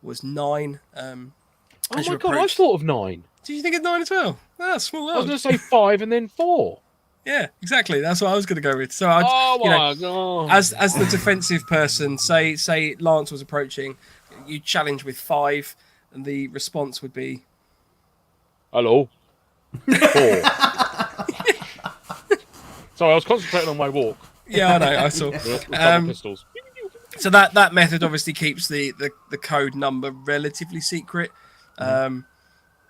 was 9. Oh my god, I thought of 9. Did you think of 9 as well? That's small. I was going to say 5 and then 4. Yeah, exactly. That's what I was going to go with. So, God! as the defensive person, say Lance was approaching, you challenge with 5, and the response would be, hello. 4. Sorry, I was concentrating on my walk. Yeah, I know. I saw. Pistols. So that method obviously keeps the code number relatively secret,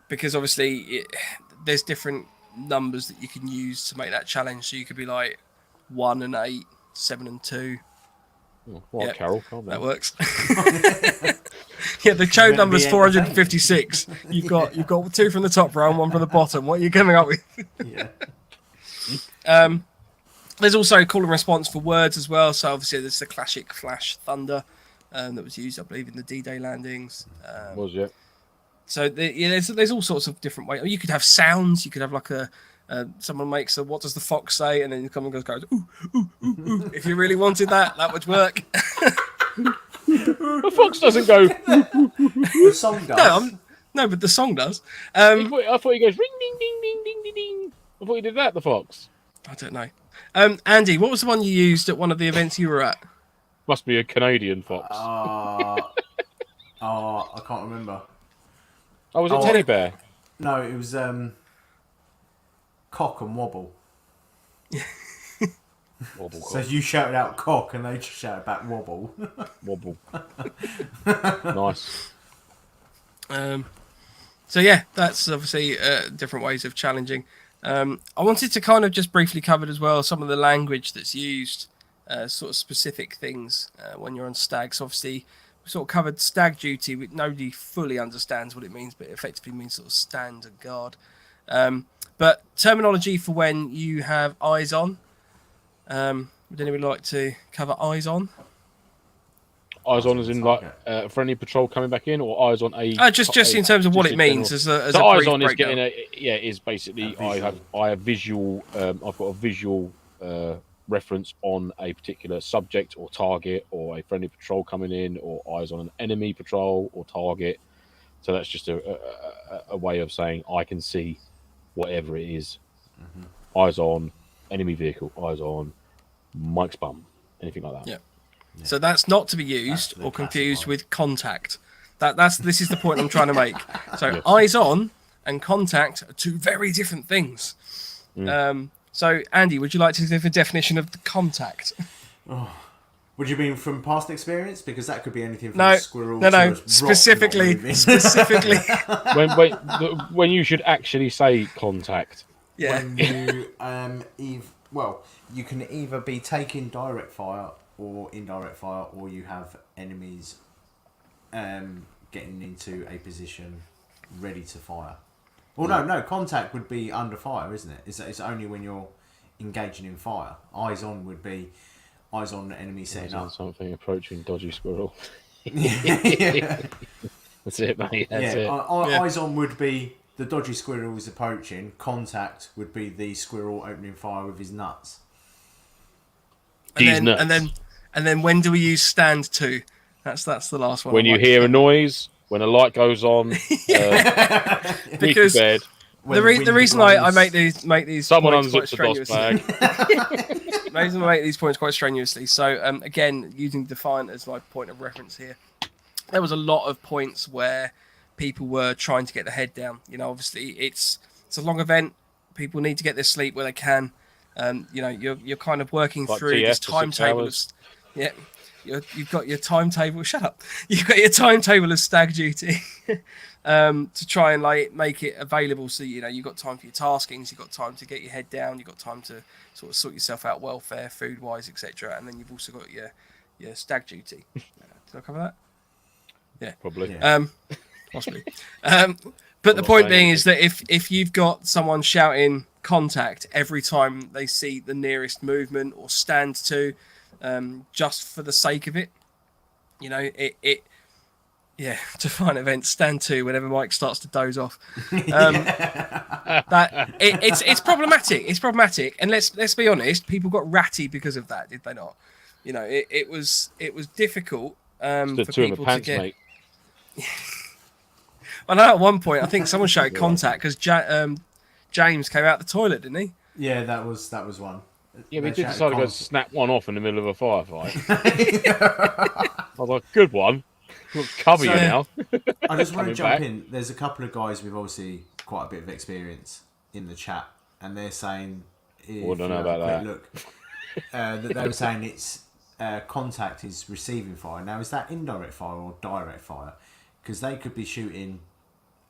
because obviously there's different numbers that you can use to make that challenge. So you could be like 1 and 8, 7 and 2. Oh, well, Carol, calm down. That works. Yeah, the code number is 456. You've got 2 from the top row and 1 from the bottom. What are you coming up with? Yeah. There's also call and response for words as well. So obviously there's the classic flash thunder that was used, I believe, in the D-Day landings. So there's all sorts of different ways. You could have sounds. You could have like someone makes a "What does the fox say?" and then someone goes "Ooh, ooh, ooh, ooh." If you really wanted that would work. The fox doesn't go. The song does. No, but the song does. I thought he goes ring ding ding ding ding ding ding. I thought he did that. The fox. I don't know. Andy, what was the one you used at one of the events you were at? Must be a Canadian fox. I can't remember. Oh, was it Teddy Bear? No, it was cock and wobble. Wobble. So you shouted out cock and they just shouted back wobble. Wobble. Nice. So yeah, that's obviously different ways of challenging. I wanted to kind of just briefly cover as well some of the language that's used, sort of specific things when you're on stags. Obviously, we sort of covered Stag Duty, which nobody fully understands what it means, but it effectively means sort of stand and guard. But terminology for when you have eyes on. Would anybody like to cover eyes on? Eyes on as in like a friendly patrol coming back in, or eyes on a. Just in terms of what it means as a so eyes brief on is breakdown. getting is basically I have visual. I've got a visual reference on a particular subject or target, or a friendly patrol coming in, or eyes on an enemy patrol or target. So that's just a way of saying I can see whatever it is. Mm-hmm. Eyes on enemy vehicle. Eyes on Mike's bum. Anything like that. Yeah. So that's not to be used or confused with contact. This is the point I'm trying to make. So yes. Eyes on and contact are 2 very different things. So Andy, would you like to give a definition of the contact? Oh. Would you mean from past experience? Because that could be anything from a squirrel to a rock specifically. when you should actually say contact. Yeah. When you you can either be taking direct fire or indirect fire, or you have enemies getting into a position ready to fire. Well, no, contact would be under fire, isn't it? It's only when you're engaging in fire. Eyes on would be eyes on the enemy setting up. Something approaching dodgy squirrel. Yeah. That's it, mate. That's it. Eyes on would be the dodgy squirrel is approaching. Contact would be the squirrel opening fire with his nuts. And then when do we use stand to? That's the last one. When you hear a noise, when a light goes on, because bed. The reason I make these someone points unzips the DOS bag. The reason I make these points quite strenuously. So again, using Defiant as my point of reference here, there was a lot of points where people were trying to get the head down. You know, obviously it's a long event. People need to get their sleep where they can. You know, you're kind of working like through this timetable. Yeah, you've got your timetable. Shut up. You've got your timetable of Stag Duty to try and like make it available. So you know you've got time for your taskings. You've got time to get your head down. You've got time to sort of sort yourself out, welfare, food wise, etc. And then you've also got your Yeah, Stag Duty. Did I cover that? Yeah, Probably. Yeah. possibly. But the not point saying being is anything. that if you've got someone shouting contact every time they see the nearest movement or stand to, just for the sake of it, you know, define events, stand to whenever Mike starts to doze off. It's problematic. It's problematic, and let's be honest, people got ratty because of that, did they not? You know, it was difficult Stood for two in the people pants, to get. mate. I know at one point I think someone shouted contact because James came out the toilet, didn't he? Yeah, that was one. Yeah, They we did shouted decide to go contact. snap one off in the middle of a firefight. I was like, good one. We'll cover you now. I just want to Coming jump back. in. There's a couple of guys with obviously quite a bit of experience in the chat, and they're saying, if Well, I don't know you have a about quick look, that they were saying it's contact is receiving fire. Now, is that indirect fire or direct fire? Because they could be shooting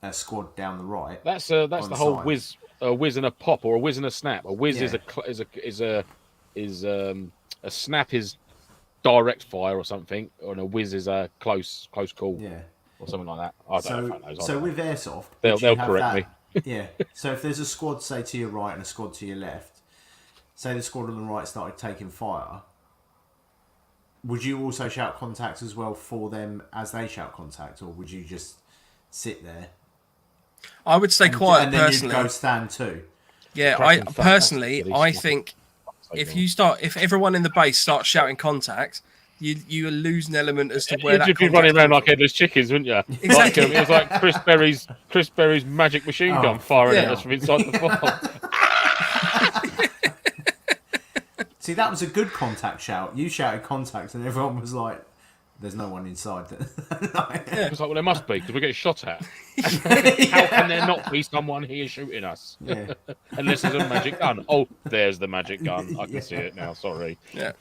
a squad down the right. That's the on whole side. whiz and a pop, or a whiz and a snap. A whiz Yeah. is a snap is direct fire or something, and a whiz is a close call Yeah. or something like that. I don't know if I know. So with airsoft, They'll would you have correct that- Yeah. So if there's a squad, say to your right and a squad to your left, say the squad on the right started taking fire, would you also shout contact as well for them as they shout contact, or would you just sit there? I would stay quiet and then personally. you'd go stand too. Yeah, Cracking I fuck, personally, that's I really think smart. if everyone in the base starts shouting contact, you lose an element as to where You'd that just be contact's running around coming like from. headless chickens, wouldn't you? Exactly. Like, it was like Chris Berry's magic machine Oh, gun firing at yeah. us from inside the farm. See, that was a good contact shout. You shouted contact, and everyone was like, "There's no one inside." It was like, well, there must be because we're getting shot at. How can there not be someone here shooting us? Yeah. Unless there's a magic gun. Oh, there's the magic gun. I can see it now. Sorry. Yeah.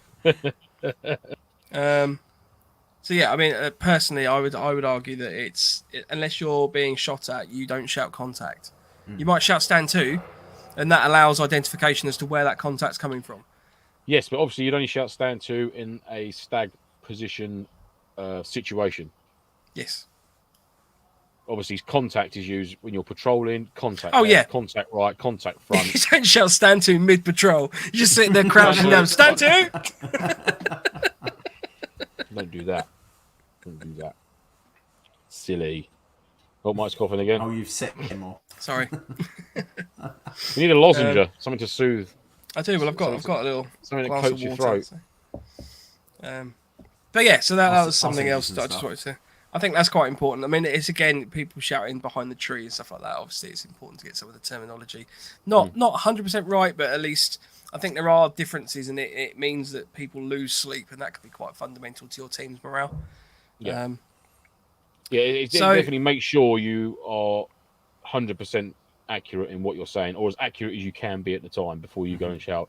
So yeah, I mean, personally, I would argue that unless you're being shot at, you don't shout contact. You might shout stand to, and that allows identification as to where that contact's coming from. Yes, but obviously you'd only shout stand to in a stag position situation. Yes. Obviously, contact is used when you're patrolling. Contact. Oh, left, yeah. Contact right. Contact front. You don't shout stand to mid patrol. You just sit there crouching down. Stand to. Don't do that. Don't do that. Silly. Oh, Mike's coughing again. Oh, you've set him off. Sorry, We need a lozenge, something to soothe. I do. Well, I've got a little Something that glass coats of your water. throat. So. But yeah, so that was I'll something send you else some that I just stuff. wanted to. I think that's quite important. I mean, it's again people shouting behind the tree and stuff like that. Obviously, it's important to get some of the terminology, not 100% right, but at least I think there are differences, and it means that people lose sleep, and that could be quite fundamental to your team's morale. Yeah. It definitely make sure you are 100% accurate in what you're saying, or as accurate as you can be at the time before you go and shout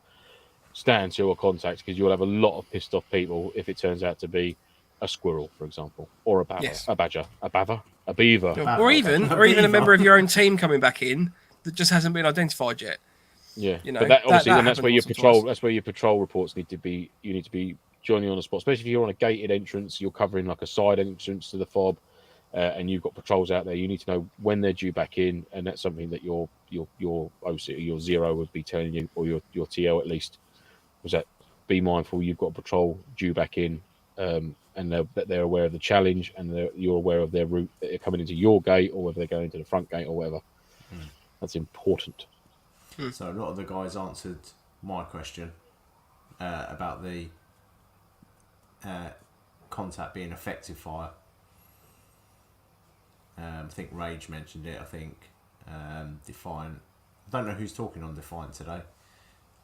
stand to or contact, because you'll have a lot of pissed off people if it turns out to be a squirrel, for example, or a badger, Yes. a beaver, Or even a member of your own team coming back in that just hasn't been identified yet. Yeah, You know, but that obviously, that and that's where happened your once or patrol. twice. That's where your patrol reports need to be. You need to be joining on the spot, especially if you're on a gated entrance. You're covering like a side entrance to the fob, and you've got patrols out there. You need to know when they're due back in, and that's something that your OC, your zero would be telling you, or your TL at least. Was that be mindful? You've got a patrol due back in, and that they're aware of the challenge, and you're aware of their route that they're coming into your gate, or whether they're going into the front gate or whatever. That's important. So a lot of the guys answered my question about the contact being effective fire. I think Rage mentioned it. I think Defiant. I don't know who's talking on Defiant today. I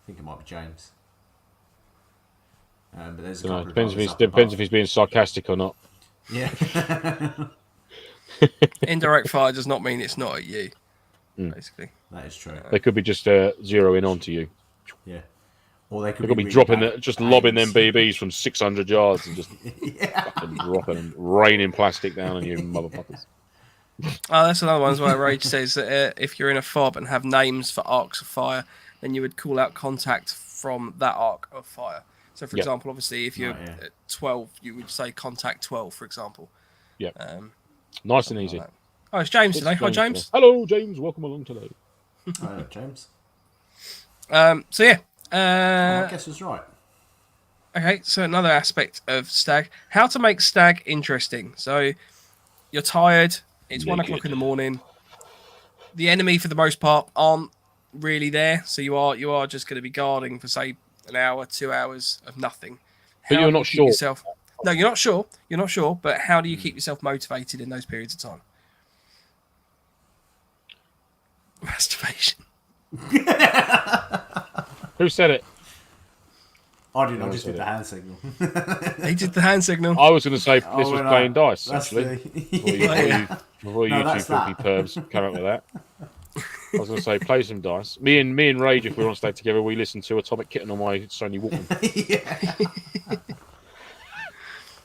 think it might be James. But there's a couple Depends of if guys up depends above. if he's being sarcastic or not. Yeah. Indirect fire does not mean it's not at you. Basically, That is true. They could be just zeroing onto you. Yeah. Or they They could could be really dropping, bad just lobbing them aims. BBs from 600 yards and just fucking dropping and raining plastic down on you, motherfuckers. oh, that's another one as well. Rage says that if you're in a fob and have names for arcs of fire, then you would call out contact from that arc of fire. So, for example, obviously, if you're Right, yeah. at 12, you would say contact 12, for example. Yeah. Nice and Something easy. like that. Oh, it's James It's today. Hi, today. James. Hello, James. Welcome along today. Oh, James. So yeah. My guess was right. Okay, so another aspect of Stag, how to make Stag interesting. So you're tired, it's 1 o'clock in the morning. The enemy, for the most part, aren't really there, so you are just going to be guarding for, say, an hour, 2 hours of nothing. But How you're do you not keep sure. yourself... No, you're not sure. You're not sure, but how do you keep yourself motivated in those periods of time? Masturbation. Who said it? I didn't. I just did the hand signal. He did the hand signal. I was going to say this was playing dice, that's actually. the- Before you that's two filthy that. pervs come up with that. I was going to say, play some dice. Me and Rage, if we were on Stag together, we listened to Atomic Kitten on my Sony Walkman. Yeah.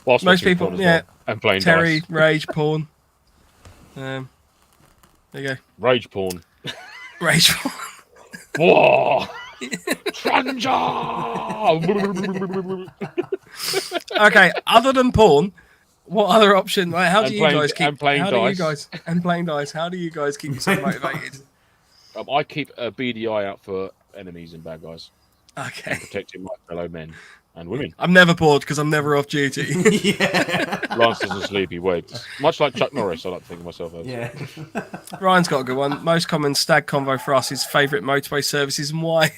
Whilst Most watching people, porn as yeah. well, and playing Terry, dice. rage, porn. There you go. Rage porn. Rage porn. Whoa! Tranja! Okay, other than porn, what other option? Like, how do And you playing- guys keep? and playing how do you dice. guys and playing dice? How do you guys keep yourself motivated? I keep a beady eye out for enemies and bad guys, Okay, protecting my fellow men and women. I'm never bored because I'm never off duty. Yeah. Lance doesn't sleep, he wakes. Much like Chuck Norris, I like to think of myself as. Yeah. Ryan's got a good one. Most common Stag convo for us is favourite motorway services and why.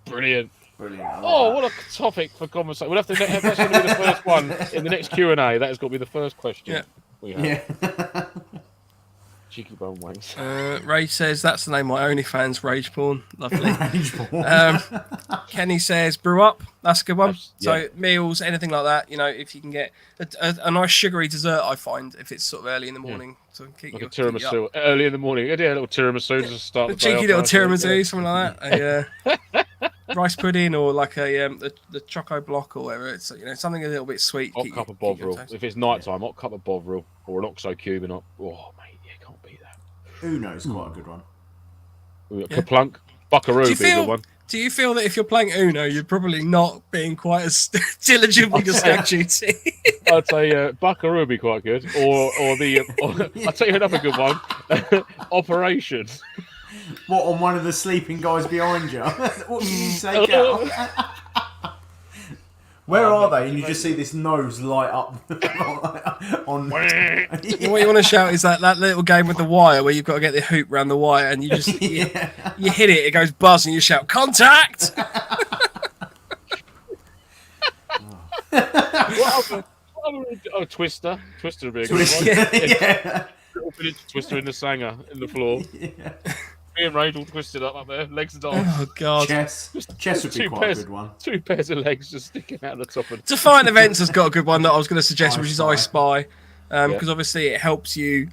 Brilliant. Brilliant. I like Oh, that. what a topic for conversation. We'll have to. That's going to be the first one in the next Q&A. That has got to be the first question. Yeah. We have. Yeah. Cheeky bone wanks. Rage says that's the name of my OnlyFans. Rage porn, lovely. Range ball. Kenny says brew up. That's a good one. That's- So yeah. meals, anything like that. You know, if you can get a nice sugary dessert, I find if it's sort of early in the morning to keep Like you a tiramisu early in the morning. Yeah, a little tiramisu to start A the day cheeky off little nice, yeah. tiramisu, something like that. A rice pudding or like the choco block or whatever. It's something a little bit sweet. Hot keep cup you- of keep you Bovril. on toast. If it's night time, hot cup of Bovril or an Oxo cube and oh mate, yeah, can't beat that. Uno's quite a good one. Ooh, Yeah. Kaplunk, Buckaroo Do be you a feel? good one. Do you feel that if you're playing Uno, you're probably not being quite as diligent with your Stag duty? I'd say Buckaroo would be quite good, or I'll tell you another good one. Operation. What, on one of the sleeping guys behind you? What did you take out? Where are they? And you just see this nose light up on. What you want to shout is that little game with the wire where you've got to get the hoop around the wire and you just you hit it, it goes buzz, and you shout contact. Oh, Twister. Twister would be a good one. Yeah. Little village Twister in the sanger in the floor. Me and Rage all twisted up there, legs down. Oh god. Chess would be quite a good one. 2 pairs of legs just sticking out the top of the Defiant Events has got a good one that I was going to suggest, I which is Spy. I Spy, because obviously it helps you.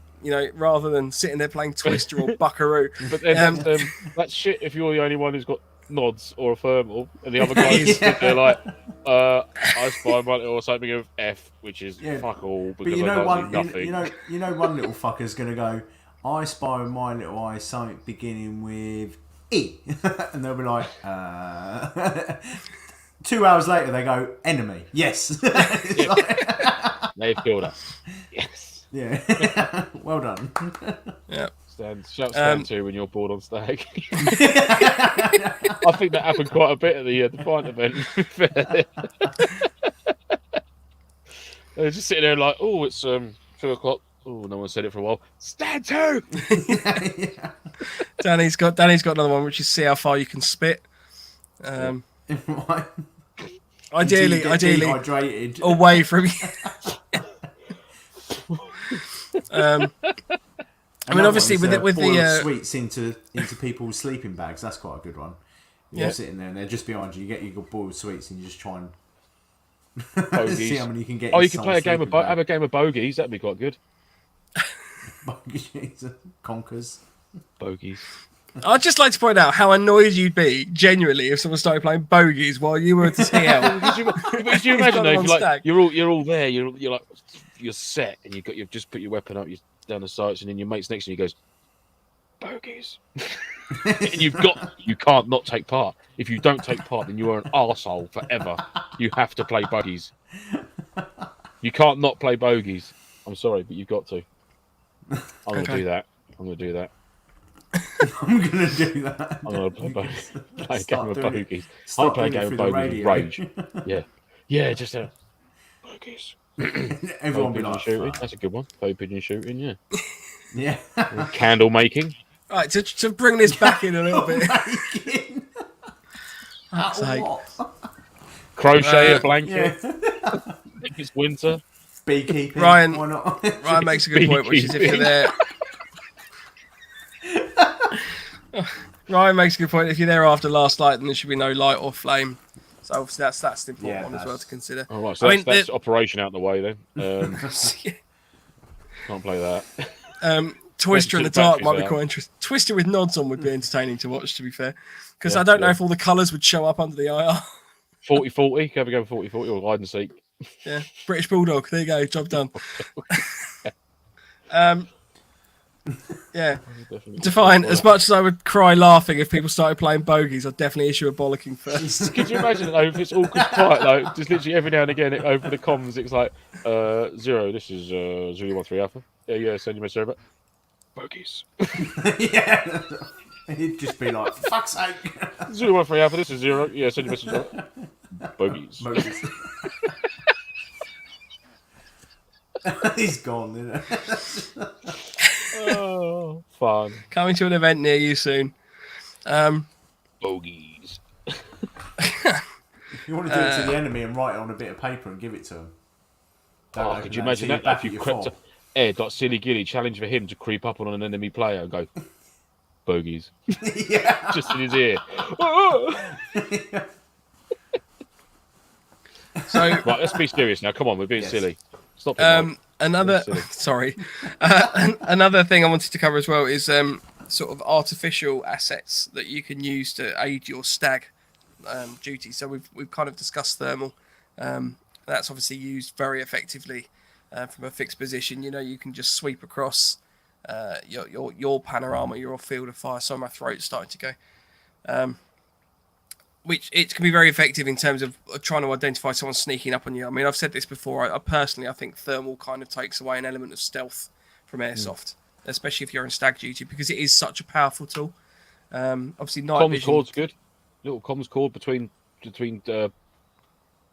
Rather than sitting there playing Twister or Buckaroo. But then that's shit if you're the only one who's got nods or a thermal, and the other guys sit there like, I spy my little something of F, which is fuck all, But because you I know don't one, do nothing. you know one little fucker's gonna go, I spy with my little eye something beginning with E, and they'll be like, 2 hours later they go, enemy, yes. It's like, They've killed us. Yes. yeah, well done. Yeah. Shout Stan 2 when you're bored on Stag. I think that happened quite a bit at the Defiant event. They're just sitting there like, oh, it's 2 o'clock. Oh, no one said it for a while. Stan 2! Danny's got another one, which is see how far you can spit. Ideally, dehydrated. away from you. I mean, obviously, with the sweets into people's sleeping bags, that's quite a good one. You're sitting there and they're just behind you. You get your boiled sweets and you just try and see how many you can get. Oh, in you can play a game of have a game of bogeys. That'd be quite good. bogeys, conkers. Bogeys. I'd just like to point out how annoyed you'd be, genuinely, if someone started playing bogeys while you were at the TL. Could you imagine though, if on you're all there, you're like you're set, and you've just put your weapon up, you're down the sights, and then your mate's next to you goes, bogeys, and you can't not take part. If you don't take part, then you are an arsehole forever. You have to play bogeys. You can't not play bogeys. I'm sorry, but you've got to. I'm going to do that. I'm going to do that. I'm going to do that. I'm going to play a game of bogeys. I'm Start going to play a doing it game of through the bogeys with radio. rage. Yeah. Yeah, just bogeys. Everyone be pigeon like, shooting. "Fuck." That's a good one. Bow pigeon shooting, yeah. Yeah. Candle making. Right, to bring this back in a little bit. Making. Fuck's sake. What? Crochet a blanket. Yeah. If it's winter. Beekeeping. Ryan- Why not? Ryan makes a good point, which is if you're there. Ryan makes a good point. If you're there after last light, then there should be no light or flame. So obviously that's an important one as well to consider. All right, so that's operation out the way then. Yeah. Can't play that. Twister in the Keep the dark batteries might be out. quite interesting. Twister with nods on would be entertaining to watch, to be fair, because I don't know if all the colours would show up under the IR. 40-40. Can we go 40-40 or hide and seek? Yeah, British Bulldog. There you go. Job done. Yeah. Define. As much as I would cry laughing if people started playing bogeys, I'd definitely issue a bollocking first. Could you imagine though if it's awkward quiet though? Just literally every now and again over the comms, it's like 0. This is 013 Alpha. Yeah. Send your message over. Bogeys. Yeah. He'd just be like, for fuck's sake. 013 Alpha. This is 0. Yeah. Send your message over. Bogeys. Moses. He's gone, isn't it? Oh, fun. Coming to an event near you soon. Bogeys. You want to do it to the enemy and write it on a bit of paper and give it to them. Could you imagine that? If you crept up, Ed, like Silly Gilly, challenge for him to creep up on an enemy player and go, bogeys. Yeah. Just in his ear. So Right, let's be serious now. Come on, we're being silly. Stop it. another Silly. another thing I wanted to cover as well is sort of artificial assets that you can use to aid your stag duty. So we've kind of discussed thermal. That's obviously used very effectively from a fixed position. You know, you can just sweep across your panorama, your field of fire. So my throat's starting to go. Which it can be very effective in terms of trying to identify someone sneaking up on you. I mean, I've said this before. I personally think thermal kind of takes away an element of stealth from airsoft, especially if you're in stag duty, because it is such a powerful tool. Obviously, night Comms vision. cord's good. Little comms cord between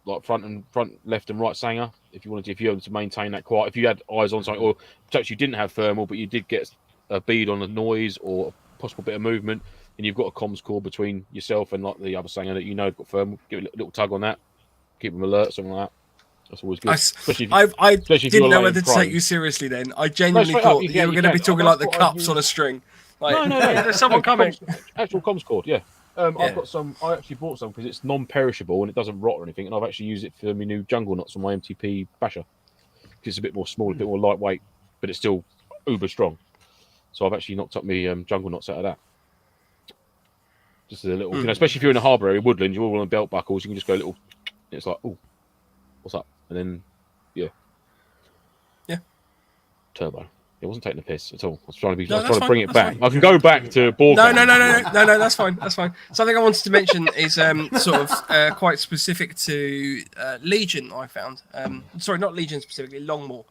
like front, left, and right sanger. If you wanted to maintain that quiet. If you had eyes on something, or perhaps you didn't have thermal, but you did get a bead on a noise or a possible bit of movement, and you've got a comms cord between yourself and like the other sanger that you know got thermal, give it a little tug on that, keep them alert, something like that. That's always good. I didn't know whether to take you seriously then. I genuinely thought you were going to be talking like the cups on a string. Like, no. There's someone coming. Actual comms cord, yeah. I've got some. I actually bought some because it's non-perishable and it doesn't rot or anything, and I've actually used it for my new jungle nuts on my MTP basher. It's a bit more small, a bit more lightweight, but it's still uber strong. So I've actually knocked up my jungle nuts out of that. Just a little, especially if you're in a harbour area, woodland, you're all on belt buckles. You can just go a little. It's like, oh, what's up? And then, yeah, turbo. It wasn't taking the piss at all. I was trying to bring it back. Fine. I can go back to board. No. That's fine. That's fine. Something I wanted to mention is sort of quite specific to Legion. I found. Sorry, not Legion specifically. Longmoor.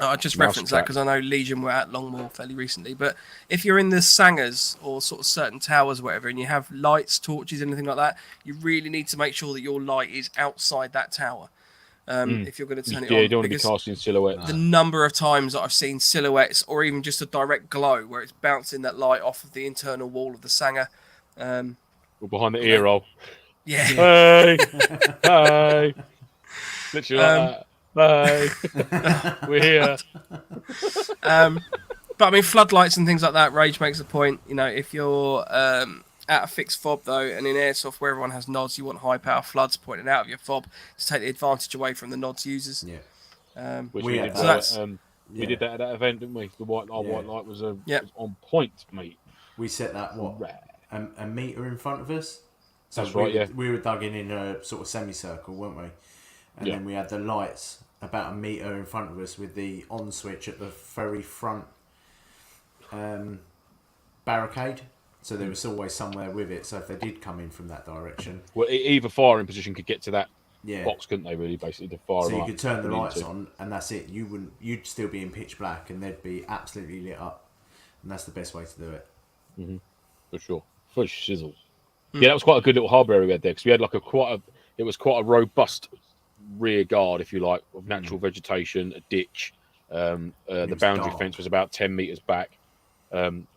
I just referenced that because I know Legion were at Longmoor fairly recently. But if you're in the sangers or sort of certain towers, or whatever, and you have lights, torches, anything like that, you really need to make sure that your light is outside that tower. If you're going to turn it on. You don't want to be casting silhouettes. The number of times that I've seen silhouettes or even just a direct glow where it's bouncing that light off of the internal wall of the sanger. Or behind the ear roll. Yeah. Hey! Hey! Literally like that. Hey! We're here. But I mean, floodlights and things like that, Rage makes a point. You know, if you're at a fixed fob, though, and in airsoft where everyone has nods, you want high power floods pointed out of your fob to take the advantage away from the nods users. Yeah. Which we did. We did that at that event, didn't we? The white light was on point, mate. We set that a metre in front of us. So that's right. Yeah. We were dug in a sort of semicircle, weren't we? And then we had the lights about a metre in front of us with the on switch at the very front barricade. So there was always somewhere with it. So if they did come in from that direction, Well, either firing position could get to that yeah, box, couldn't they? Really, basically, to fire so them you up could turn the if you lights needed to. on, and that's it. You'd still be in pitch black, and they'd be absolutely lit up, and that's the best way to do it. For sure, for shizzle. Yeah, that was quite a good little harbour area we had there because we had like it was quite a robust rear guard, if you like, of natural vegetation, a ditch. The was boundary dark. fence was about 10 metres back.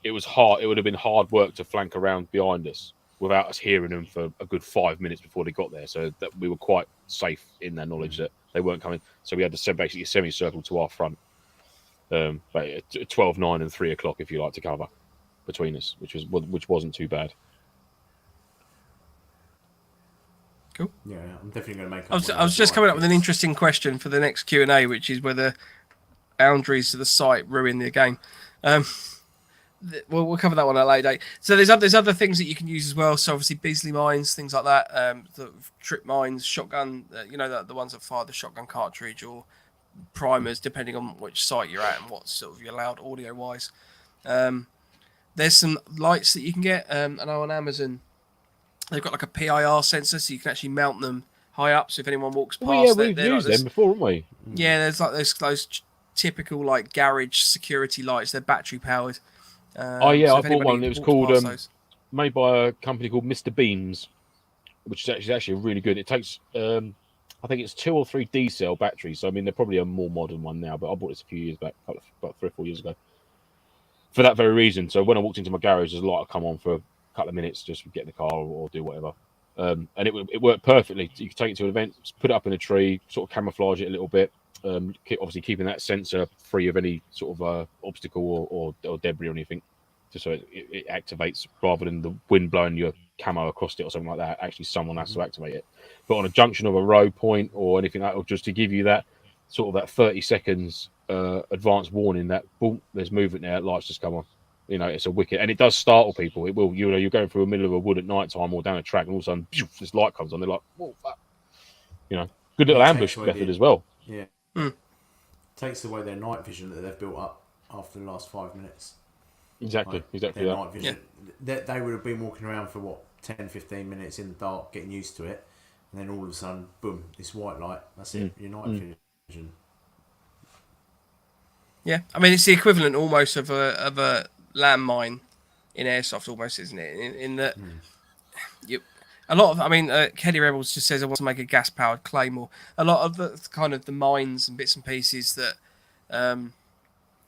It was hard. It would have been hard work to flank around behind us without us hearing them for a good 5 minutes before they got there. So that we were quite safe in their knowledge that they weren't coming. So we had to send basically a semicircle to our front, but 12, 9 and 3 o'clock, if you like, to cover between us, which wasn't too bad. Cool. Yeah, I'm definitely going to make. I was just coming up with an interesting question for the next Q&A, which is whether boundaries to the site ruin the game. We'll cover that one at a later date. So there's other things that you can use as well. So obviously Beasley mines, things like that, the trip mines, shotgun, the ones that fire the shotgun cartridge, or primers, depending on which site you're at and what sort of you're allowed audio wise. There's some lights that you can get. I know on Amazon they've got like a PIR sensor, so you can actually mount them high up. So if anyone walks past, we've used them before, haven't we? Yeah, there's those typical like garage security lights. They're battery powered. I bought one. It was called made by a company called Mr. Beams, which is actually really good. It takes I think it's 2 or 3 D cell batteries. So I mean, they're probably a more modern one now, but I bought this a few years back, about 3 or 4 years ago, for that very reason. So when I walked into my garage, there's a light come on for a couple of minutes just to get in the car or do whatever. And it worked perfectly. You could take it to an event, put it up in a tree, sort of camouflage it a little bit. Obviously keeping that sensor free of any sort of obstacle or debris or anything, just so it activates rather than the wind blowing your camo across it or something like that. Actually, someone has to activate it. But on a junction of a row point or anything like that, or just to give you that sort of that 30 seconds advance warning that boom, there's movement there, lights just come on. It's a wicked, and it does startle people. It will. You're going through the middle of a wood at night time or down a track, and all of a sudden, this light comes on. They're like, "Whoa, fuck!" Good little ambush method as well. Yeah. Takes away their night vision that they've built up after the last 5 minutes. Exactly that. Night vision. Yeah. They would have been walking around for 10, 15 minutes in the dark, getting used to it, and then all of a sudden, boom, this white light. That's it. Your night vision. Yeah, I mean it's the equivalent almost of a landmine in Airsoft, almost, isn't it? In that a lot of, Kelly Rebels just says I want to make a gas-powered claymore. A lot of the kind of the mines and bits and pieces that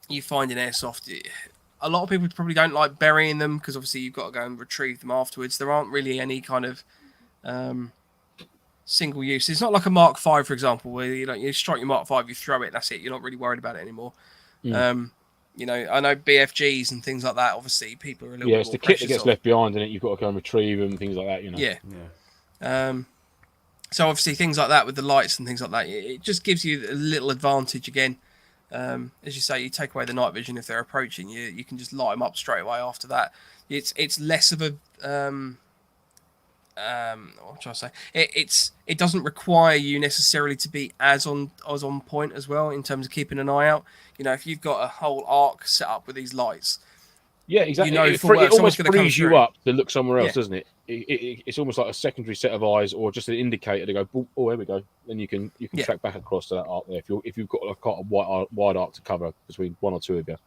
you find in Airsoft, a lot of people probably don't like burying them because obviously you've got to go and retrieve them afterwards. There aren't really any kind of single use. It's not like a Mark V, for example, where you strike your Mark V, you throw it, and that's it. You're not really worried about it anymore. I know BFGs and things like that. Obviously, people are a little bit more it's the kit that gets left behind, and you've got to go and retrieve them and things like that. Yeah. So obviously things like that with the lights and things like that, it just gives you a little advantage again. As you say, you take away the night vision if they're approaching you. You can just light them up straight away after that. It's less of a what I'm trying to say. It doesn't require you necessarily to be as on point as well in terms of keeping an eye out. If you've got a whole arc set up with these lights. Yeah, exactly. It almost frees you up to look somewhere else, doesn't it? It's almost like a secondary set of eyes, or just an indicator to go. Oh, here we go. Then you can track back across to that arc there. If you've got a wide arc to cover between 1 or 2 of you,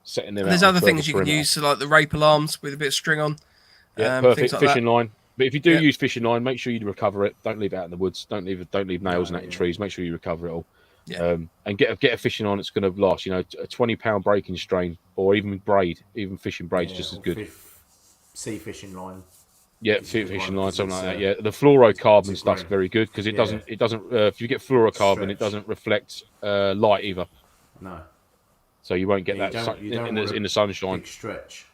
setting them. There's other things you can use, so like the rape alarms with a bit of string on. Yeah, perfect. Like fishing line. But if you do use fishing line, make sure you recover it. Don't leave it out in the woods. Don't leave nails in trees. Make sure you recover it all. Yeah. And get a fishing line that's going to last. A 20-pound breaking strain, or even braid, even fishing braid's just as good. Sea fishing line. Yeah, fishing line, something like that. Yeah, the fluorocarbon stuff's very good because it doesn't. If you get fluorocarbon, it doesn't reflect light either. No. So you won't get that in the sunshine. Big stretch.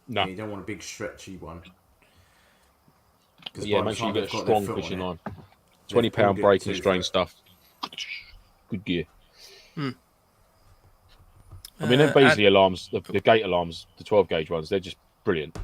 No. You don't want a big stretchy one. Yeah, make sure you get a strong fishing line. 20-pound breaking strain stuff. Good gear. I mean, them Beasley alarms, the gate alarms, the 12 gauge ones, they're just brilliant.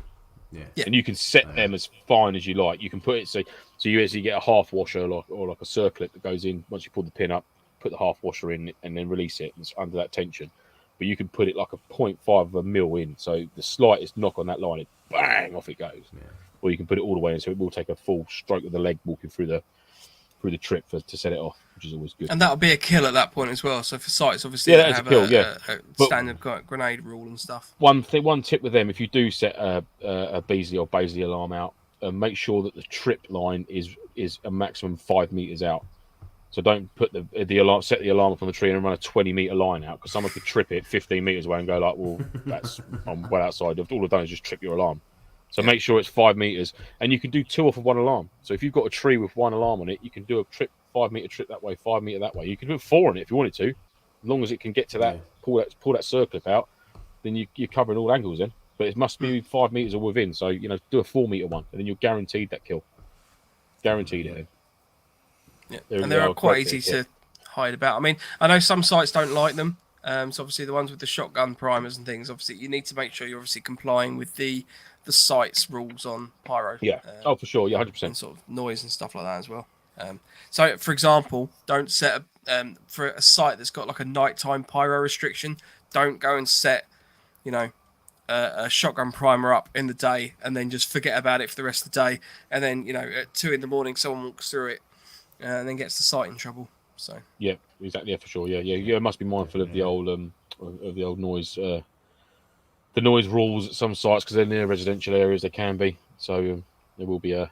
Yeah. And you can set them as fine as you like. You can put it so you actually get a half washer or like a circlip that goes in once you pull the pin up, put the half washer in, and then release it. And it's under that tension. but you can put it like a 0.5 of a mil in. So the slightest knock on that line, it bang off it goes. Yeah. Or you can put it all the way in, so it will take a full stroke of the leg walking through the trip to set it off, which is always good. And that'll be a kill at that point as well. So for sites, obviously, yeah, that's a kill. a standard grenade rule and stuff. One tip with them: if you do set a Beasley or Baisley alarm out, make sure that the trip line is a maximum 5 meters out. So don't put the alarm, set the alarm up on the tree and run a 20-meter line out, because someone could trip it 15 meters away and go like, well, that's I'm well outside. All I've done is just trip your alarm. So make sure it's 5 meters, and you can do 2 off of 1 alarm. So if you've got a tree with 1 alarm on it, you can do a 5-meter trip that way, 5 meter that way. You can do 4 on it if you wanted to, as long as it can get to that, pull that circlip out. Then you're covering all angles then. But it must be 5 meters or within. So do a 4-meter one, and then you're guaranteed that kill. Guaranteed it. Yeah, and they're quite easy to hide about. I mean, I know some sites don't like them. So obviously the ones with the shotgun primers and things, obviously you need to make sure you're obviously complying with the site's rules on pyro. Yeah. For sure. Yeah, 100%. And sort of noise and stuff like that as well. So, for example, don't set for a site that's got like a nighttime pyro restriction. Don't go and set, a shotgun primer up in the day and then just forget about it for the rest of the day. And then at 2 a.m, someone walks through it and then gets the site in trouble. So yeah, exactly. Yeah, for sure. Yeah. Must be mindful of the old noise, the noise rules at some sites, because they're near residential areas. They can be. So there will be a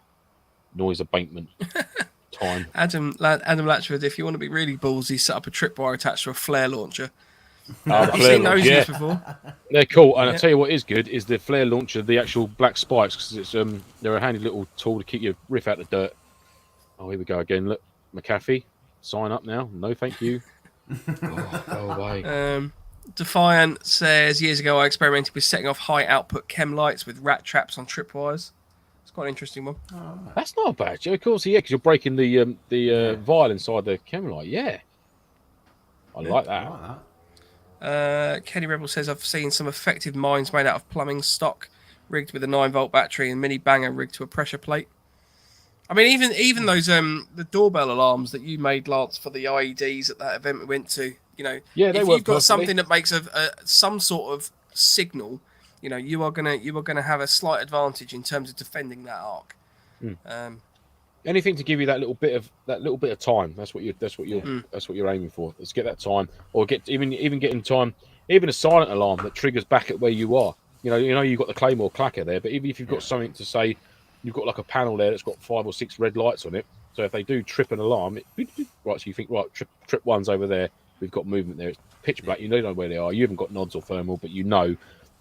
noise abatement time. Adam Latchford, if you want to be really ballsy, set up a tripwire attached to a flare launcher. I've seen those before. They're cool, and I tell you what is good is the flare launcher, the actual black spikes, because it's they're a handy little tool to keep your riff out of the dirt. Oh, here we go again. Look, McAfee, sign up now. No, thank you. Go away. Defiant says, years ago I experimented with setting off high output chem lights with rat traps on tripwires. It's quite an interesting one. That's not bad. Of course, yeah, because you're breaking the vial inside the chem light. Yeah, I like that. Kenny Rebel says, I've seen some effective mines made out of plumbing stock, rigged with a 9-volt battery and mini banger rigged to a pressure plate. I mean, even those the doorbell alarms that you made, Lance, for the IEDs at that event we went to, if you've got something that makes some sort of signal, you are gonna have a slight advantage in terms of defending that arc. Anything to give you that little bit of time. That's what you're aiming for. Let's get that time, or get even getting time. Even a silent alarm that triggers back at where you are. You've got the Claymore clacker there, but even if you've got something to say. You've got like a panel there that's got 5 or 6 red lights on it. So if they do trip an alarm, right, so you think, right, trip one's over there. We've got movement there. It's pitch black. You don't know where they are. You haven't got nods or thermal, but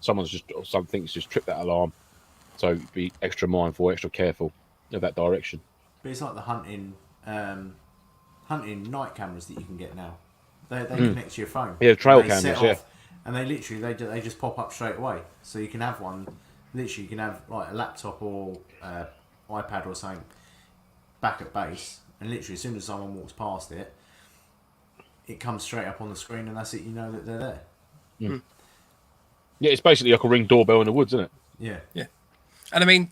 something's just tripped that alarm. So be extra mindful, extra careful of that direction. But it's like the hunting night cameras that you can get now. They connect to your phone. Yeah, trail cameras. Yeah, and they literally they just pop up straight away. So you can have one. Literally, you can have like a laptop or iPad or something back at base, and literally as soon as someone walks past it, it comes straight up on the screen, and that's it. You know that they're there. Yeah, it's basically like a Ring doorbell in the woods, isn't it? Yeah. And I mean,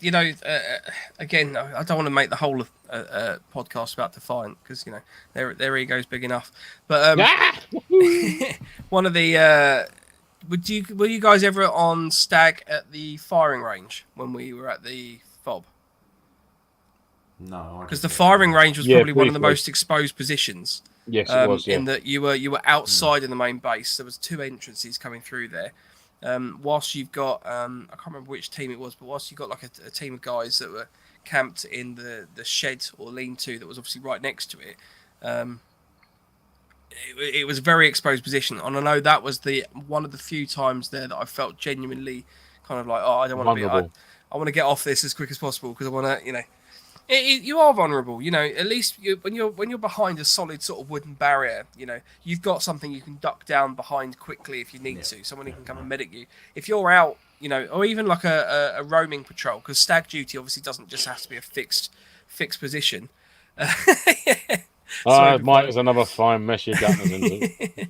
again, I don't want to make the whole of podcast about Defiant, because their ego's big enough. But one of the. Were you guys ever on Stag at the firing range when we were at the FOB? No, because the firing range was probably one of the most exposed positions. Yes, it was. Yeah. In that you were outside in the main base. There was 2 entrances coming through there. Whilst you've got I can't remember which team it was, but whilst you've got like a team of guys that were camped in the shed or lean-to that was obviously right next to it. It was a very exposed position, and I know that was one of the few times there that I felt genuinely kind of like, I don't want to be. I want to get off this as quick as possible, because I want to, you are vulnerable. At least when you're behind a solid sort of wooden barrier, you've got something you can duck down behind quickly if you need to. Someone who can come and medic you. If you're out, or even like a roaming patrol, because Stag Duty obviously doesn't just have to be a fixed position. Mike is another fine mess you got us into.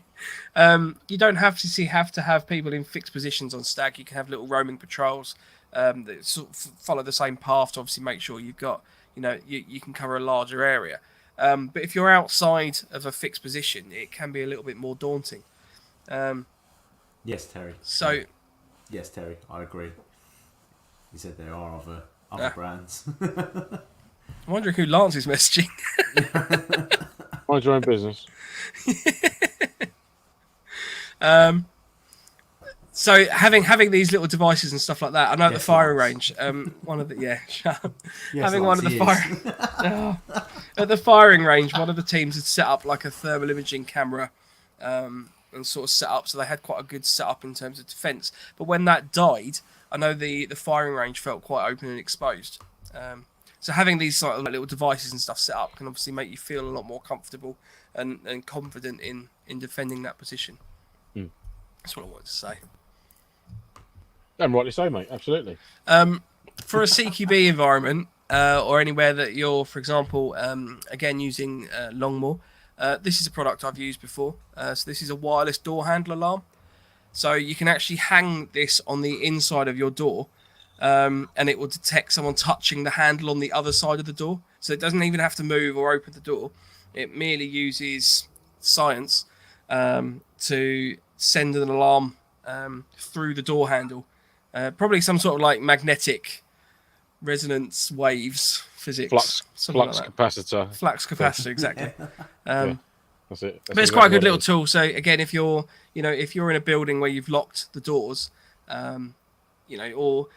You don't have to have people in fixed positions on Stag. You can have little roaming patrols that sort of follow the same path to obviously make sure you've got, you can cover a larger area. But if you're outside of a fixed position, it can be a little bit more daunting. Yes, Terry. So, Yes, Terry. I agree. He said there are other brands. I'm wondering who Lance is messaging. Mind your own business. So having these little devices and stuff like that, I know at the Yes, firing Lance. range, one of the Yes, having Lance, one of the he fire is. at the firing range, one of the teams had set up like a thermal imaging camera, and sort of set up, so they had quite a good setup in terms of defence. But when that died, I know the firing range felt quite open and exposed. So having these sort of little devices and stuff set up can obviously make you feel a lot more comfortable and confident in defending that position. Mm. That's what I wanted to say. And rightly so, mate. Absolutely. For a CQB environment or anywhere that you're, for example, again using Longmore, this is a product I've used before. So this is a wireless door handle alarm. So you can actually hang this on the inside of your door, and it will detect someone touching the handle on the other side of the door. So it doesn't even have to move or open the door. It merely uses science to send an alarm through the door handle. Probably some sort of like magnetic resonance waves physics. Flux like capacitor. Flux capacitor, exactly. Yeah, that's it. But it's quite a good little tool. So again, if you're in a building where you've locked the doors, or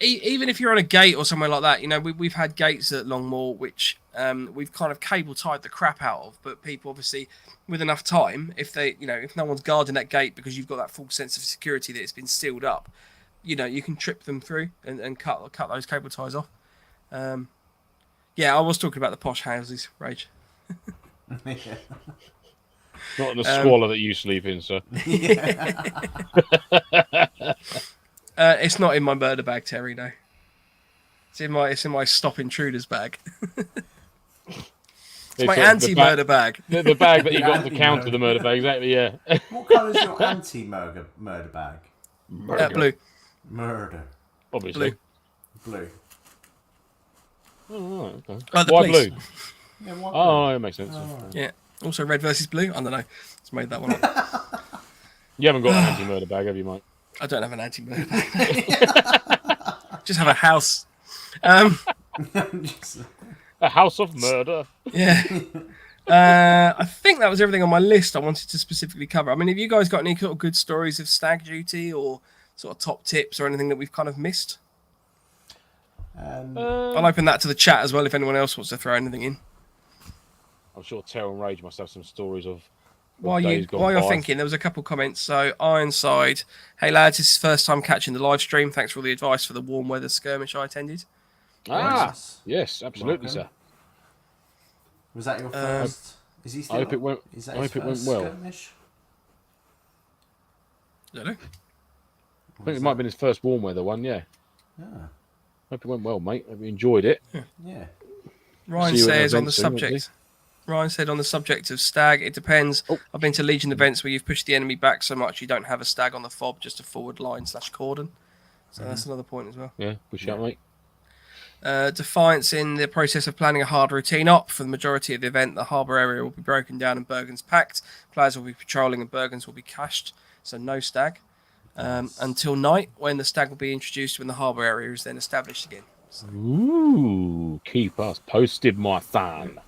even if you're on a gate or somewhere like that, we've had gates at Longmore which we've kind of cable tied the crap out of. But people obviously, with enough time, if no one's guarding that gate because you've got that full sense of security that it's been sealed up, you can trip them through and cut those cable ties off. I was talking about the posh houses, Rage. Not in the squalor that you sleep in, sir. It's not in my murder bag, Terry. No, it's in my stop intruders bag. It's my anti-murder bag. The bag that you got to counter the murder bag, exactly. Yeah. What colour is your anti-murder bag? Blue. Murder. Obviously. Blue. Oh, right, okay. Like the Why police. blue? Yeah, what Oh, it makes sense. Oh. Yeah. Also, red versus blue. I don't know. Just made that one up. You haven't got an anti-murder bag, have you, mate? I don't have an anti-murder bag. Just have a house. A house of murder. Yeah. I think that was everything on my list I wanted to specifically cover. I mean, have you guys got any sort of good stories of Stag Duty or sort of top tips or anything that we've kind of missed? I'll open that to the chat as well if anyone else wants to throw anything in. I'm sure Terrell and Rage must have some stories of While you're thinking, there was a couple of comments. So Ironside, hey lads, this is first time catching the live stream. Thanks for all the advice for the warm weather skirmish I attended. Yes, absolutely, sir. Was that your first? Is he still? I hope it went. Is that I his hope it went first well. skirmish? I don't know. I think it might have been his first warm weather one. Yeah. Yeah. Hope it went well, mate. Hope you enjoyed it. Yeah. Ryan See you at says on the events soon, subject. hopefully. Ryan said on the subject of stag, it depends. Oh. I've been to Legion events where you've pushed the enemy back so much you don't have a stag on the fob, just a forward line / cordon. So that's another point as well. Yeah, good shout, mate. Defiance in the process of planning a hard routine op. For the majority of the event, the harbour area will be broken down and Bergens packed. Players will be patrolling and Bergens will be cached. So no stag. Until night, when the stag will be introduced when the harbour area is then established again. So. Ooh, keep us posted, my son.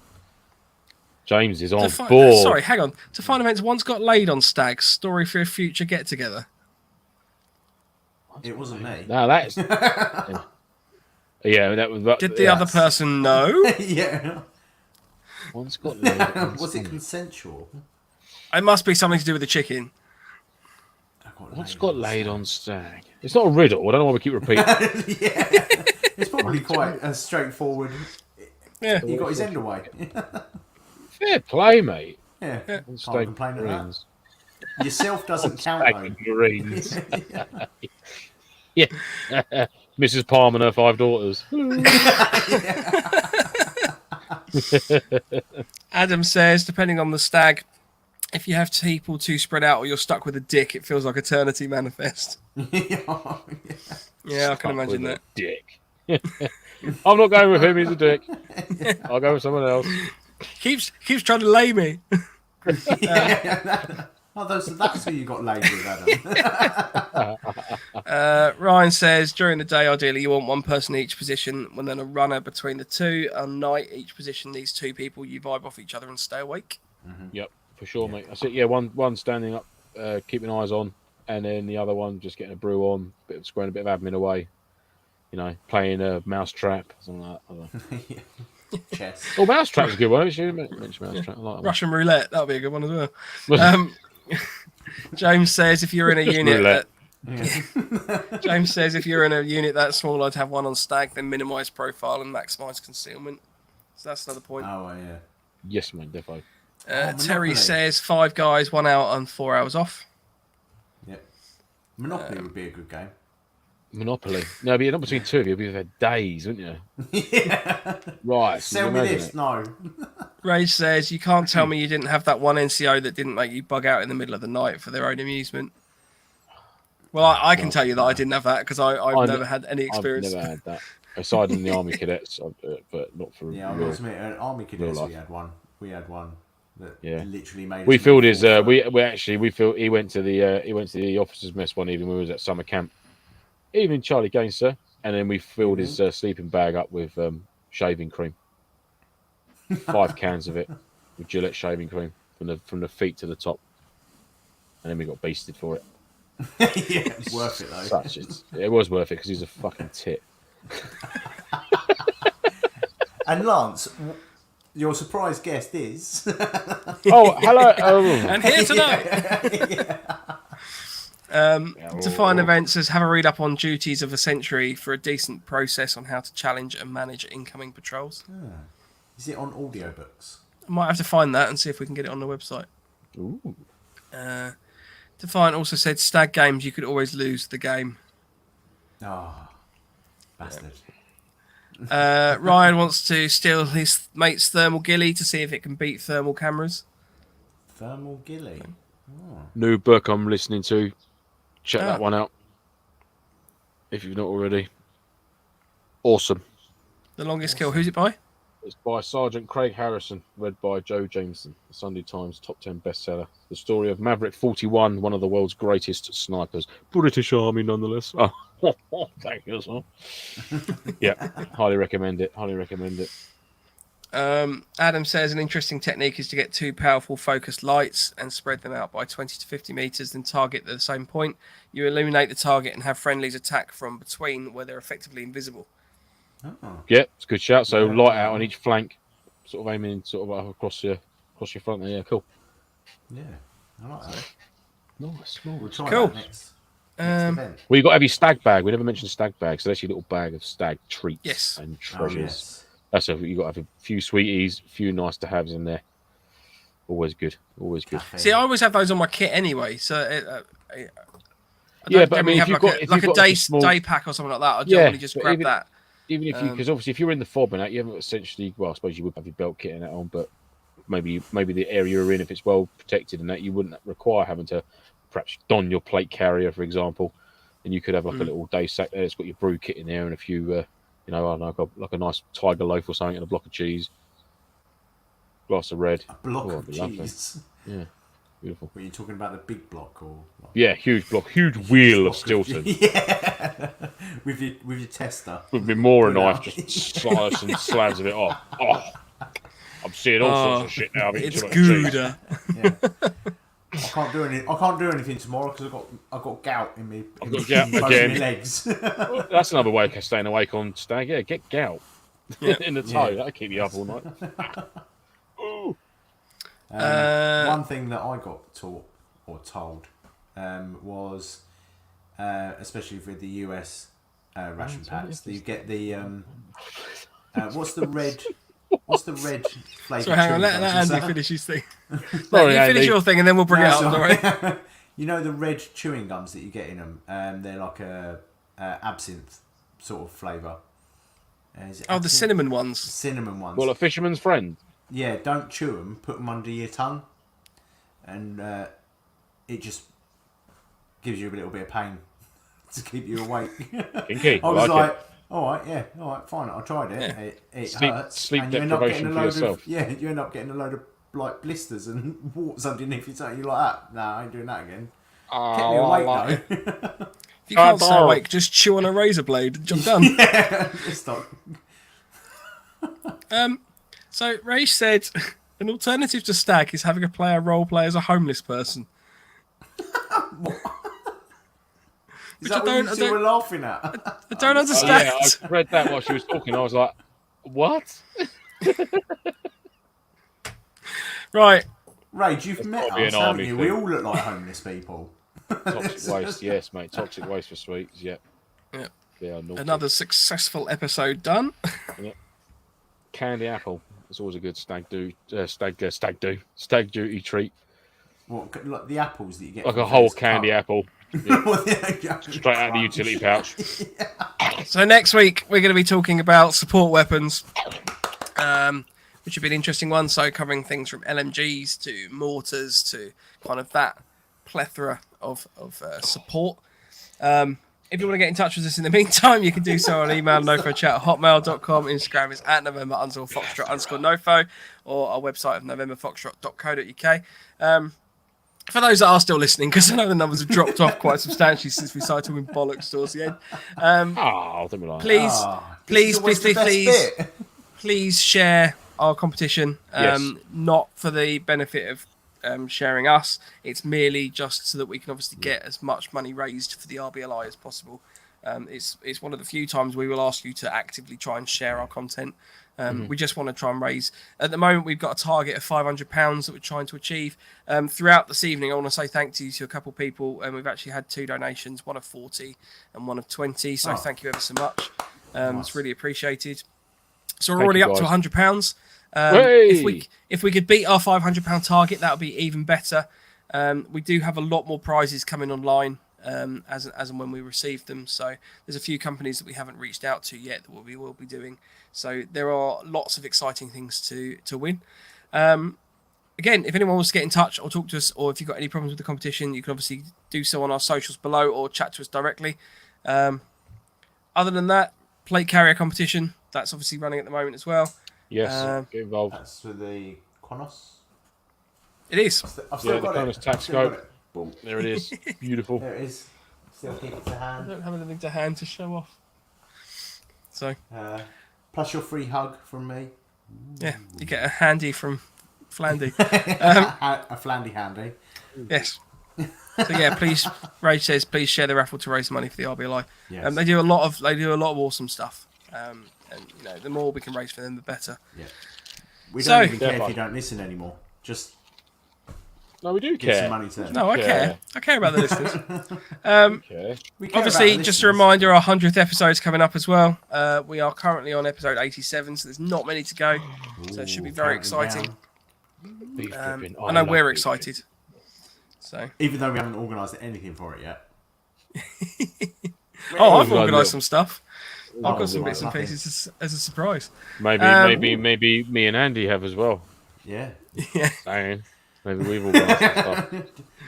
James is on board. Sorry, hang on. Define events once got laid on stags. Story for a future get together. It wasn't me. No, that's. Yeah, that was. Did the other person know? Yeah. One's got laid. Was it consensual? It must be something to do with the chicken. What's got laid on stag? It's not a riddle. I don't know why we keep repeating. Yeah. It's probably quite a straightforward. Yeah. He got his end away. Fair play, mate. Yeah. On Can't Stag complain at Marines. that. Yourself doesn't count Stag though. Marines. Yeah. Mrs. Palm and her 5 daughters. Adam says, depending on the stag, if you have people too spread out or you're stuck with a dick, it feels like Eternity Manifest. Yeah, I can imagine that. Dick. I'm not going with him. He's a dick. I'll go with someone else. Keeps trying to lay me. Oh, that's who you got laid with, Adam. Ryan says, during the day, ideally, you want one person in each position, when then a runner between the two. At night, each position needs two people. You vibe off each other and stay awake. Yep, for sure, mate. That's it. Yeah, one standing up, keeping eyes on, and then the other one just getting a brew on, squaring a bit of admin away. You know, playing a mousetrap, something like that. I don't know. Chess. Oh, mousetrap's a good one. You mentioned mousetrap. I like that Russian roulette, that'll be a good one as well. James says, if you're in a unit James says, if you're in a unit that small, I'd have one on stag, then minimise profile and maximise concealment. So that's another point. Oh, yeah. Yes, mate, defo. Terry says, 5 guys, 1 out and 4 hours off. Yep. Monopoly would be a good game. Monopoly. No, but you're not between two of you. You'll be there days, wouldn't you? Yeah. Right. Sell me this. No. Rage says, you can't tell me you didn't have that one NCO that didn't make you bug out in the middle of the night for their own amusement. Well, I can tell you that I didn't have that because I've never had any experience. I've never had that. Aside from the Army Cadets, but not for Yeah, I must admit, Army Cadets, we had one. We had one that literally made. We filled his. We filled. He went to the officers' mess one evening when we was at summer camp. Evening, Charlie Gainster, and then we filled his sleeping bag up with shaving cream. 5 cans of it with Gillette shaving cream from the feet to the top, and then we got beasted for it. Yeah, it's worth it though. It was worth it because he's a fucking tit. And Lance, your surprise guest is. Oh, hello! And here tonight. Define Events says, have a read up on duties of a sentry for a decent process on how to challenge and manage incoming patrols. Is it on audiobooks? I might have to find that and see if we can get it on the website. Ooh. Define also said, stag games, you could always lose the game. Oh, bastard. Ryan wants to steal his mate's thermal ghillie to see if it can beat thermal cameras. Thermal ghillie? Oh. New book I'm listening to. Check that one out. If you've not already. Awesome. The Longest Kill. Who's it by? It's by Sergeant Craig Harrison, read by Joe Jameson, the Sunday Times top 10 bestseller. The story of Maverick 41, one of the world's greatest snipers. British Army, nonetheless. Oh, thank you, sir. Yeah, highly recommend it. Highly recommend it. Adam says an interesting technique is to get 2 powerful focused lights and spread them out by 20 to 50 meters, then target at the same point. You illuminate the target and have friendlies attack from between where they're effectively invisible. Oh. Yeah, it's a good shout. So light out on each flank, sort of aiming sort of across your front there. Yeah, cool. Yeah, I like that. Nice. We'll try Cool. that next event. Well, you got to have your stag bag. We never mentioned stag bag, so that's your little bag of stag treats and treasures. Oh, yes. That's you got to have a few sweeties, a few nice to haves in there. Always good. Always good. Cafe. See, I always have those on my kit anyway, so But I mean, have a day pack or something like that. I generally just grab that. Even if you, because obviously if you're in the fob and that, you haven't essentially. Well, I suppose you would have your belt kit and that on, but maybe the area you're in, if it's well protected and that, you wouldn't require having to perhaps don your plate carrier, for example. And you could have like a little day sack there. It's got your brew kit in there and a few, I don't know, like a nice tiger loaf or something and a block of cheese, glass of red. A block of cheese. Yeah, beautiful. Were you talking about the big block or? What? Yeah, huge block, huge wheel of Stilton. Yeah, with your tester. With my Mora knife, just slice and slabs of it off. Oh, I'm seeing all sorts of shit now. It's Gouda. Yeah. I can't do anything tomorrow because I've got gout in me. I've got gout both again. my legs. Well, that's another way of staying awake on stag. Yeah, get gout in the toe. That'll keep you up all night. Ooh. One thing that I got taught or told was, especially with the US ration packs, that you get the what's the red flavour? So hang on, let Andy finish his thing. You finish your thing and then we'll bring it up. Right? You know the red chewing gums that you get in them? They're like a absinthe sort of flavour. The cinnamon ones. Cinnamon ones. Well, a fisherman's friend. Yeah, don't chew them. Put them under your tongue, and it just gives you a little bit of pain to keep you awake. Kinky. I was like, all right, fine. I tried it. Yeah. It Sleep hurts. sleep and you end up getting deprivation for yourself. you end up getting a load of like blisters and warts underneath your toe. You're like that. Nah, I ain't doing that again. Kept me Oh, awake like though. If you can't stay awake, just chew on a razor blade. Job done. Yeah, just like, So Ray said an alternative to Stag is having a player role play as a homeless person. is that what you two were laughing at? I don't oh, understand. yeah, I read that while she was talking. I was like, what? Right. Rage, you've met gotta be us, an haven't army you? We thing. all look like homeless people. Toxic waste, yes, mate. Toxic waste for sweets, yeah. Yeah. Yeah, naughty. Another successful episode done. Candy apple. It's always a good stag duty treat. What, like the apples that you get? Like from a whole Fred's candy Cup? apple. Yeah. Straight out of the utility pouch. So next week we're going to be talking about support weapons, which would be an interesting one. So covering things from LMGs to mortars to kind of that plethora of support. If you want to get in touch with us in the meantime, you can do so on email nofochat@hotmail.com. Instagram is @November_Foxtrot_NoFo, or our website of novemberfoxtrot.co.uk. For those that are still listening, because I know the numbers have dropped off quite substantially since we started talking bollocks towards the end. Oh, don't be like Please share our competition. Yes. Not for the benefit of sharing us. It's merely just so that we can obviously get as much money raised for the RBLI as possible. It's one of the few times we will ask you to actively try and share our content. We just want to try and raise. At the moment, we've got a target of £500 that we're trying to achieve. Throughout this evening, I want to say thank you to a couple of people, and we've actually had 2 donations, one of 40 and one of 20. So thank you ever so much. It's really appreciated. So we're already up to £100. If we could beat our £500 target, that would be even better. We do have a lot more prizes coming online as and when we receive them. So there's a few companies that we haven't reached out to yet that we will be doing. So there are lots of exciting things to win. Again, if anyone wants to get in touch or talk to us, or if you've got any problems with the competition, you can obviously do so on our socials below or chat to us directly. Other than that, plate carrier competition, that's obviously running at the moment as well. yes, get involved. That's for the Konos. It is. I've still The got Konos it. tax I've still got scope. it. Boom. There it is. Beautiful. There it is. Still keep it to I hand. don't have anything to hand to show off. So Plus your free hug from me. yeah, you get a handy from Flandy. A Flandy handy. Yes. So yeah, please. Ray says please share the raffle to raise money for the RBLI. Yes. They do a lot of awesome stuff. And the more we can raise for them, the better. Yeah. We So- don't even care if you don't listen anymore. Just No, we do give some care. money to them. No, I Yeah. care. I care about the listeners. Okay. We care Obviously, about the just a listeners. reminder, our 100th episode's coming up as well. We are currently on episode 87, so there's not many to go. So it should be very Counting exciting. down. Beef dripping. I know love we're beef excited. So, Even though we haven't organised anything for it yet. I've organised organised it. some stuff. I've Oh, got some right, bits and nothing. pieces as a surprise. dripping. Maybe me and Andy have as well. Yeah. Yeah. Saying. Maybe we've organised some stuff.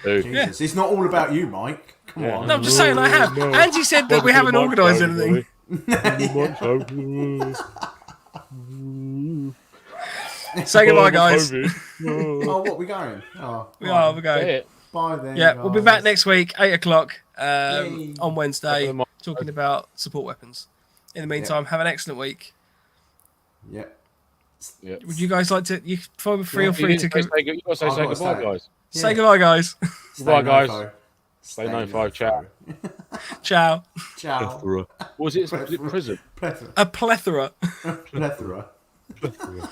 Dude. Jesus. It's not all about you, Mike. Come Yeah. on. No, I'm just saying I have. No. Angie said that we haven't organised anything. Say goodbye, guys. Oh, what, we going? Oh, We are. We're going. Say it. Bye then. Yeah, we'll be back next week, 8 o'clock Yay. on Wednesday, Top of the talking about support weapons. In the meantime, have an excellent week. Yeah. Yeah. Would you guys like to? You feel free You to gotta say I've gotta goodbye, say. guys. say goodbye, guys. Goodbye, guys. NoFo. Stay NoFo, ciao. Ciao. Ciao. What was it? Was it prison? Plethora. A plethora. Plethora. Plethora.